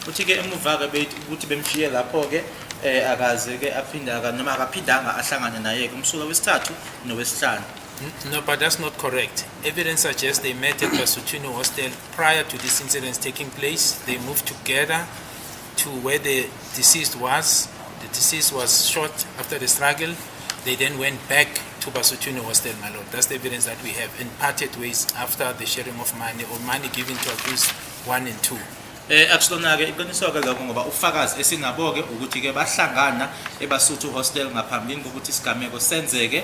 Uthi ke emuva ke bethi ukuthi bemshiye lapho ke akaze ke aphinda noma akaphindanga ahlangane naye ke umsuku wesithathu nowesihlanu. No, but that's not correct. Evidence suggests they met at Basutuni Hostel prior to this incident taking place. They moved together to where the deceased was. The deceased was shot after the struggle. They then went back to Basutuni Hostel, my lord. That's the evidence that we have, and parted ways after the sharing of money or money given to accused 1 and 2. Akusilona ke iqiniso ke lokho ngoba ufakazi esinabo ke ukuthi ke bahlangana eBasuthu Hostel ngaphambili kokuthi isigameko senzeke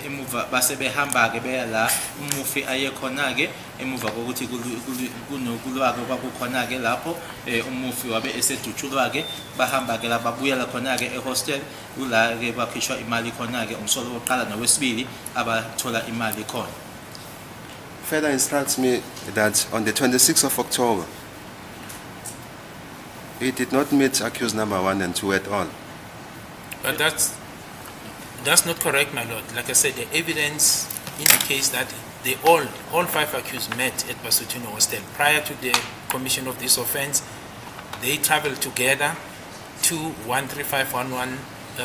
emuva base behamba ke beya la umufi ayekhona ke emuva kokuthi kunokulwa ke kwakukhona ke lapho umufi wabe esedutshulwa ke bahamba ke lababuyela khona ke ehostel ula ke bakhishwa imali khona ke umsolo oqala nowesibili abathola imali khona. Further instructs me that on the 26th of October, he did not meet accused number 1 and 2 at all. But that's not correct, my lord. Like I said, the evidence indicates that they all 5 accused met at Basutuni Hostel. Prior to the commission of this offense, they traveled together to 13511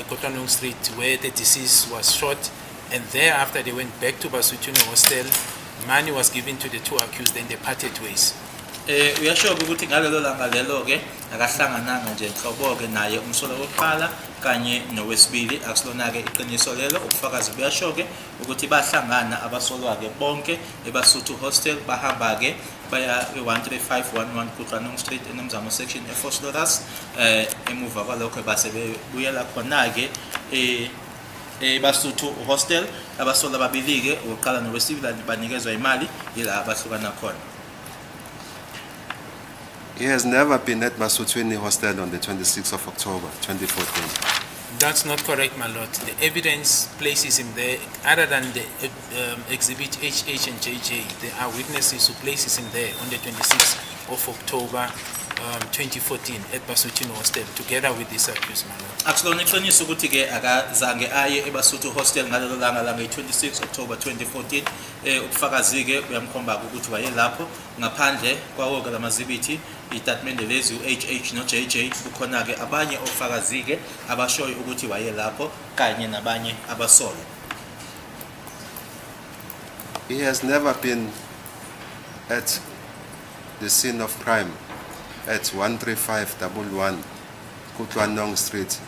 Kotanung Street, where the deceased was shot, and thereafter they went back to Basutuni Hostel. Money was given to the 2 accused, then they parted ways. Uyasho ukuthi ngalelo langa lelo ke akahlangananga nje nhlobo ke naye umsolo wokuqala kanye nowesibili akusilona ke iqiniso lelo ubufakazi buyasho ke ukuthi bahlangana abasolwa ke bonke eBasuthu Hostel bahamba ke baya 13511 Kotanung Street eNomzamo section eFosloras emuva kwalokho base bebuyela khona ke eBasuthu Hostel abasolwa ababili ke oqala nowesibili banikezwa imali ila abahlukana khona. He has never been at Basutuni Hostel on the 26th of October, 2014. That's not correct, my lord. The evidence places him there. Other than the exhibit HH and JJ, there are witnesses who places him there on the 26th of October 2014 at Basutuni Hostel, together with this accused, my lord. Akusilona iqiniso ukuthi ke akazange aye eBasuthu Hostel ngalelo langa 26 October 2014 ubufakazi ke uyamkhomba ukuthi waye lapho ngaphandle kwawo ke lamazibithi itatimende lezi uHH no JJ kukhona ke abanye ofakazi ke abashoyo ukuthi waye lapho kanye nabanye abasolo. He has never been at the scene of crime at 13511 Kotanung Street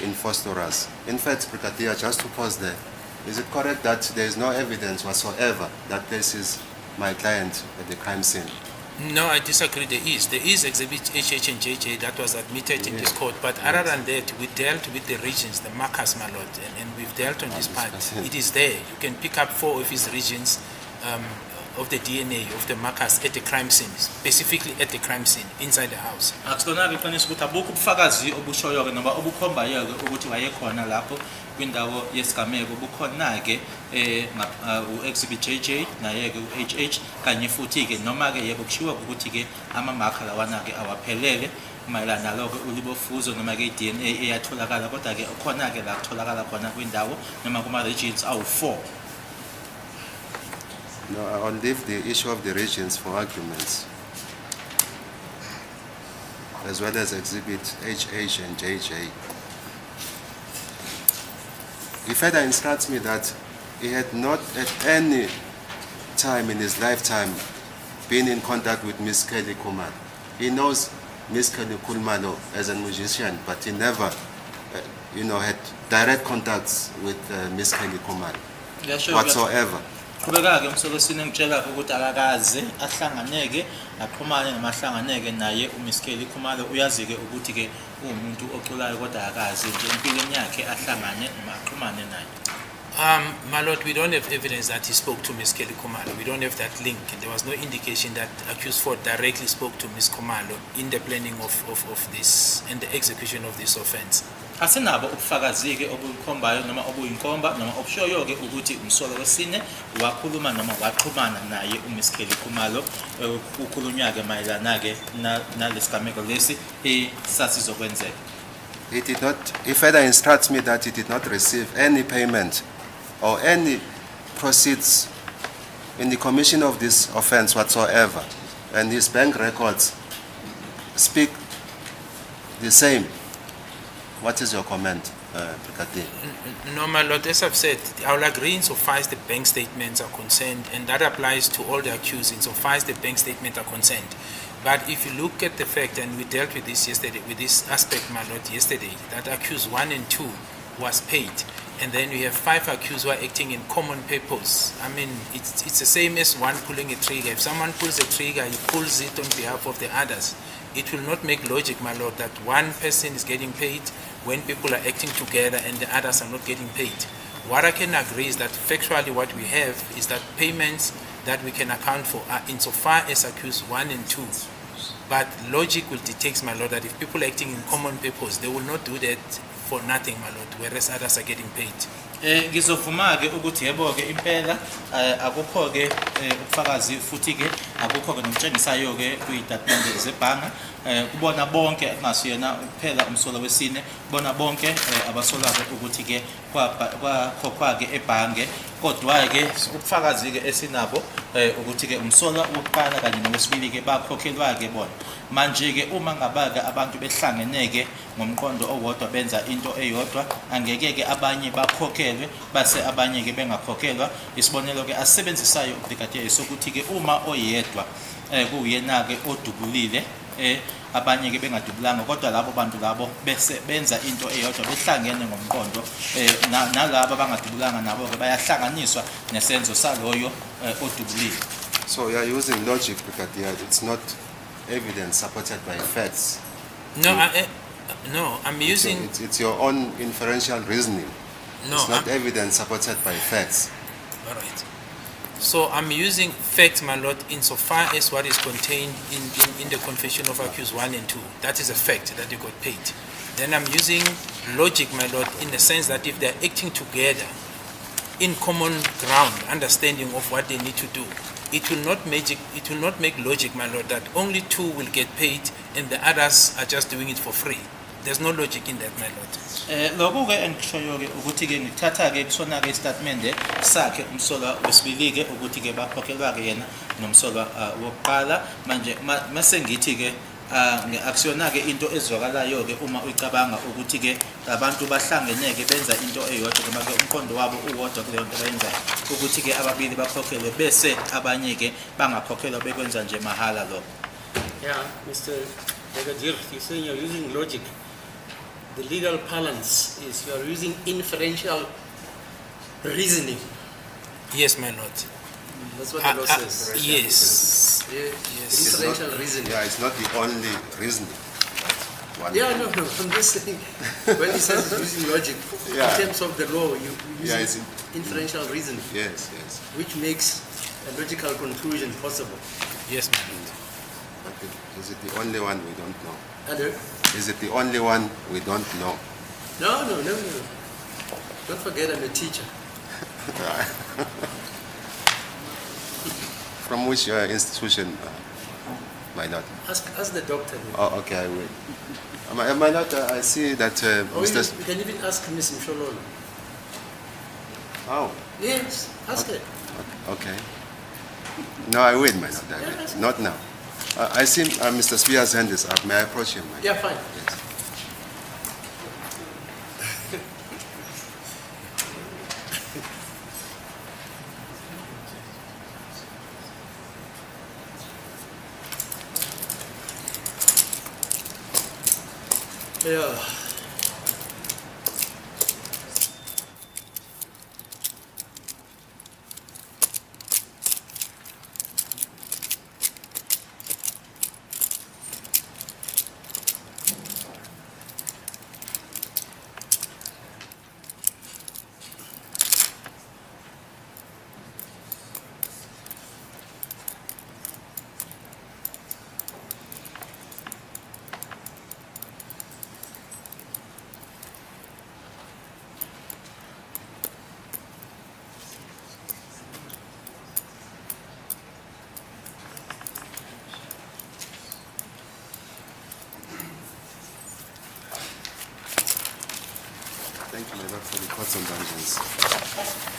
in Fostoras. In fact, Brigadier, just to pause there, is it correct that there is no evidence whatsoever that this is my client at the crime scene? No, I disagree. There is Exhibit HH and JJ that was admitted in this court, but other than that, we dealt with the regions, the markers, my lord, and we've dealt on this part. It is there. You can pick up 4 of his regions of the DNA of the markers at the crime scene, specifically at the crime scene inside the house. Akusona-ke iqiniso ukuthi abukho ubufakazi obushoyo-ke noma obukhombayo-ke ukuthi wayekhona lapho kwindawo yesigameko. Bukhona-ke u-Exhibit JJ naye-ke u-HH kanye futhi-ke noma-ke yebo kushiwo ukuthi-ke amamakha lawana-ke awaphelele mayelana nalokho ulibofuzo noma-ke i-DNA eyatholakala, kodwa-ke khona-ke la kutholakala khona kwindawo noma kuma-regions awu-4. No, I'll leave the issue of the regions for arguments, as well as Exhibit HH and JJ. He further instructs me that he had not at any time in his lifetime been in contact with Miss Kelly Kumalo. He knows Miss Kelly Kumalo as a musician, but he never, had direct contacts with Miss Kelly Kumalo whatsoever. Qhubeka-ke umsolosini engitshela ukuthi akakaze ahlanganeke axhumane noma ahlanganeke naye uMiss Kelly Khumalo. Uyazi-ke ukuthi-ke uwumuntu oculayo kodwa akakaze nje empilweni yakhe ahlangane noma axhumane naye. My lord, we don't have evidence that he spoke to Miss Kelly Khumalo. We don't have that link. And there was no indication that accused Ford directly spoke to Miss Khumalo in the planning of this and the execution of this offense. Asinabo ubufakazi-ke obukhombayo noma obuyinkomba noma obushoyo-ke ukuthi umsolo wesine wakhuluma noma waxhumana naye uMiss Kelly Khumalo kukhulunywa-ke mayelana-ke nalesigameko lesi esasizokwenzeka. He further instructs me that he did not receive any payment or any proceeds in the commission of this offense whatsoever, and his bank records speak the same. What is your comment, Brigadier? No, my lord, as I've said, I will agree insofar as the bank statements are concerned, and that applies to all the accused insofar as the bank statements are concerned. But if you look at the fact, and we dealt with this yesterday, with this aspect, my lord, yesterday, that accused 1 and 2 was paid, and then we have 5 accused who are acting in common purpose. I mean, it's the same as one pulling a trigger. If someone pulls a trigger, he pulls it on behalf of the others. It will not make logic, my lord, that one person is getting paid when people are acting together and the others are not getting paid. What I can agree is that factually what we have is that payments that we can account for are insofar as accused 1 and 2. But logic will dictate, my lord, that if people are acting in common purpose, they will not do that for nothing, my lord, whereas others are getting paid. Ngizovuma-ke ukuthi yebo-ke impela akukho-ke ubufakazi futhi-ke akukho-ke nomtshengisayo-ke kuyitatimende zebhanga. Kubona bonke kungasiyena kuphela umsolo wesine, kubona bonke abasolako ukuthi-ke kwakhokhwa-ke ebhange. Kodwa-ke ubufakazi-ke esinabo ukuthi-ke umsolo wokuqala kanye nowesibili-ke bakhokhelwa-ke bona. Manje-ke uma ngaba-ke abantu behlangeneke ngomqondo owodwa benza into eyodwa, angeke-ke abanye bakhokhelwe base abanye-ke bengakhokhelwa. Isibonelo-ke asisebenzisayo ubrigadier sokuthi-ke uma oyedwa kuyena-ke odubulile abanye-ke bengadubulanga, kodwa labo bantu labo bese benza into eyodwa behlangene ngomqondo, nalabo abangadubulanga nabo-ke bayahlanganiswa nesenzo saloyo odubulile. So you are using logic, Brigadier. It's not evidence supported by facts. No, I'm using... It's your own inferential reasoning. No, it's not evidence supported by facts. All right. So I'm using facts, my lord, insofar as what is contained in the confession of accused 1 and 2. That is a fact that they got paid. Then I'm using logic, my lord, in the sense that if they're acting together in common ground, understanding of what they need to do, it will not make logic, my lord, that only 2 will get paid and the others are just doing it for free. There's no logic in that, my lord. Lokho-ke engishoyo-ke ukuthi-ke ngithatha-ke kusona-ke isitatimende sakhe umsolwa wesibili-ke ukuthi-ke bakhokhelwa-ke yena nomsolwa wokuqala. Manje mase ngithi-ke akusiyona-ke into ezwakalayo-ke uma uyicabanga ukuthi-ke abantu bahlangeneke benza into eyodwa noma-ke umqondo wabo uwodwa kuleyo nto bayenzayo, ukuthi-ke ababili bakhokhelwe bese abanye-ke bangakhokhelwa bekwenza nje mahala lokho. Yeah, Mr. Brigadier, you're saying you're using logic. The legal parlance is you are using inferential reasoning. Yes, my lord. That's what the law says. Yes. Yes. It's Inferential not- reasoning. Yeah, it's not the only reasoning. One. Yeah, no, I'm just saying, when he says using logic, Yeah. in terms of the law, you use Yeah, it's inferential reasoning, Yes, yes. which makes a logical conclusion possible. Yes, my lord. Okay. Is it the only one we don't know? Hello? Is it the only one we don't know? No. Don't forget I'm a teacher. From which institution, my lord? Ask the doctor. Oh, okay, I will. My lord, I see that Or Mr. you can even ask Ms. Nxumalo. Oh, Yes, ask her. okay. No, I will, my lord. I will. Yes. Not now. I see Mr. Spear's hand is up. May I approach him? my Yeah, lord? fine. Yes. Yeah. Thank you, my lord, for the court's indulgence.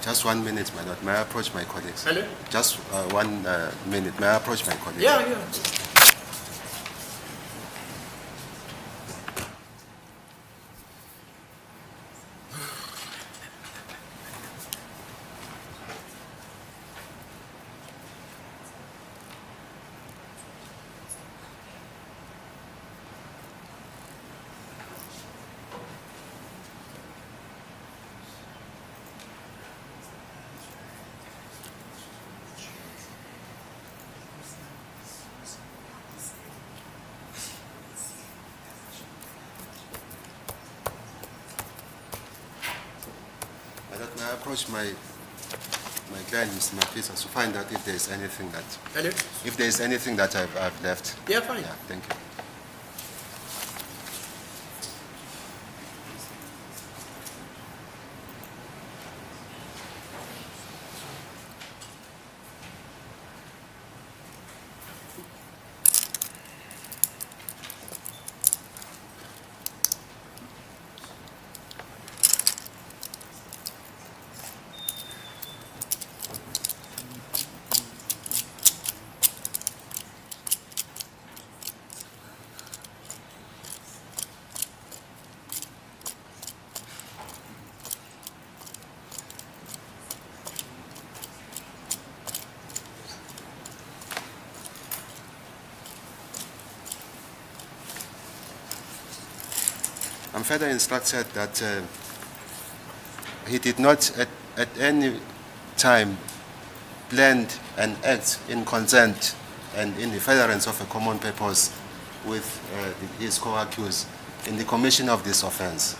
Just 1 minute, my lord. May I approach my colleagues? Hello? Just 1 minute. May I approach my colleagues? Yeah. My lord, may I approach my client, Mr. Mafisa, to find out if there is anything that I've left. Yeah, fine. Yeah, thank you. I'm further instructed that he did not at any time plan and act in consent and in the furtherance of a common purpose with his co-accused in the commission of this offense.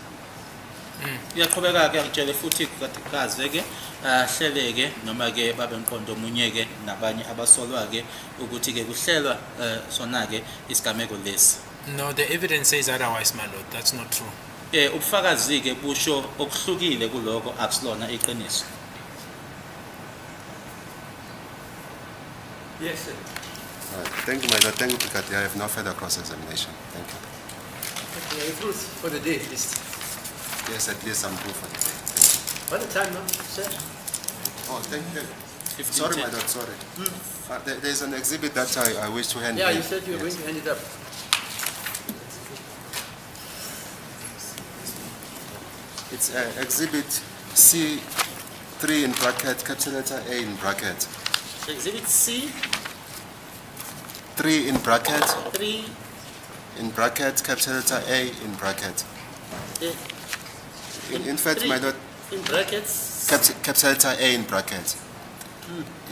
Iyaqhubeka ke ngitshele futhi kaze ke ahlele ke noma ke babe mqondo munye ke nabanye abasolwa ke ukuthi ke kuhlelwa sona ke isigameko lesi. No, the evidence says otherwise, my lord. That's not true. Ubufakazi ke busho okuhlukile kuloko akusilona iqiniso. Yes, sir. Thank you, my lord. Thank you, Pikati. I have no further cross-examination. Thank you. Okay, you're through for the day, at least. Yes, at least I'm through for the day. Thank you. What the time now, sir? Oh, thank you. 15, Sorry, 10. my lord, sorry. There's an exhibit that I wish to hand Yeah, in. you said you were Yes. going to hand it up. It's Exhibit C3 in bracket, capital letter A in bracket. Exhibit C, 3 in bracket, 3, in bracket, capital letter A in bracket. In fact, three my lord, in brackets. capital letter A in bracket.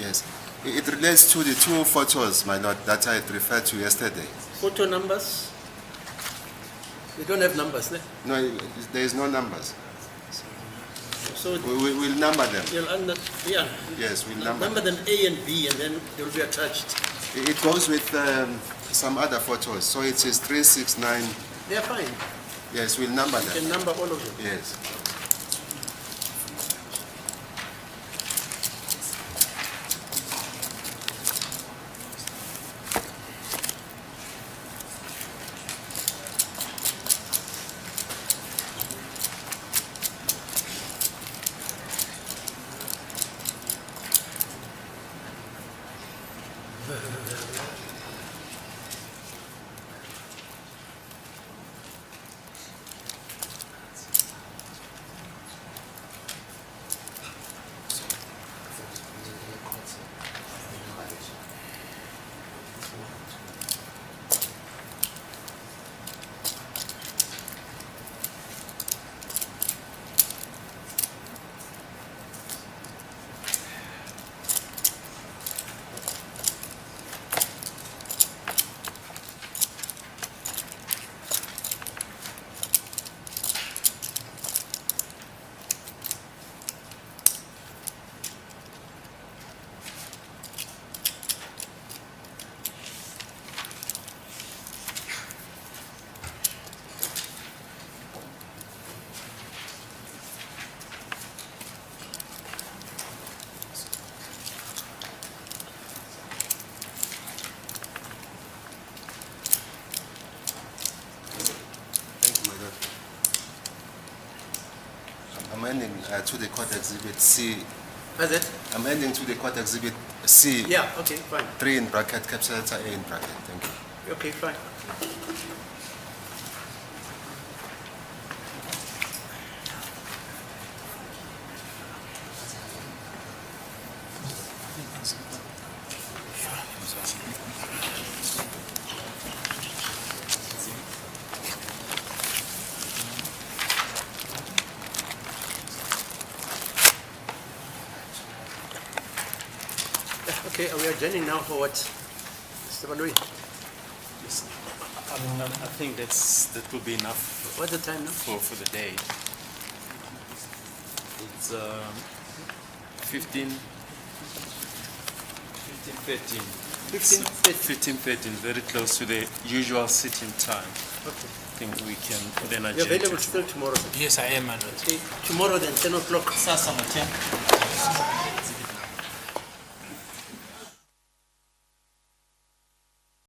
Yes. It relates to the two photos, my lord, that I referred to yesterday. Photo numbers. We don't have numbers, ne? No, there is no numbers. So We'll number them. you'll yeah. Yes, we'll number Number them A and B, and then they'll be attached. It goes with some other photos. So it is 369. They're fine. Yes, we'll number You can them. number all of them. Yes. I'm ending to the court exhibit C. That's it? I'm ending to the court exhibit C. Yeah, okay, fine. 3 in bracket, capital letter A in bracket. Thank you. Okay, fine. Okay, are we adjourning now for what? Mr. Baloi, I think that will be enough what's the time now? for the day. It's 15, 13. 15, 15:13, very close to the usual sitting time. Okay. I think we can then You're adjourn. available still tomorrow. Yes, I am, my lord. Okay, tomorrow then, 10 o'clock. Sasa ngo 10.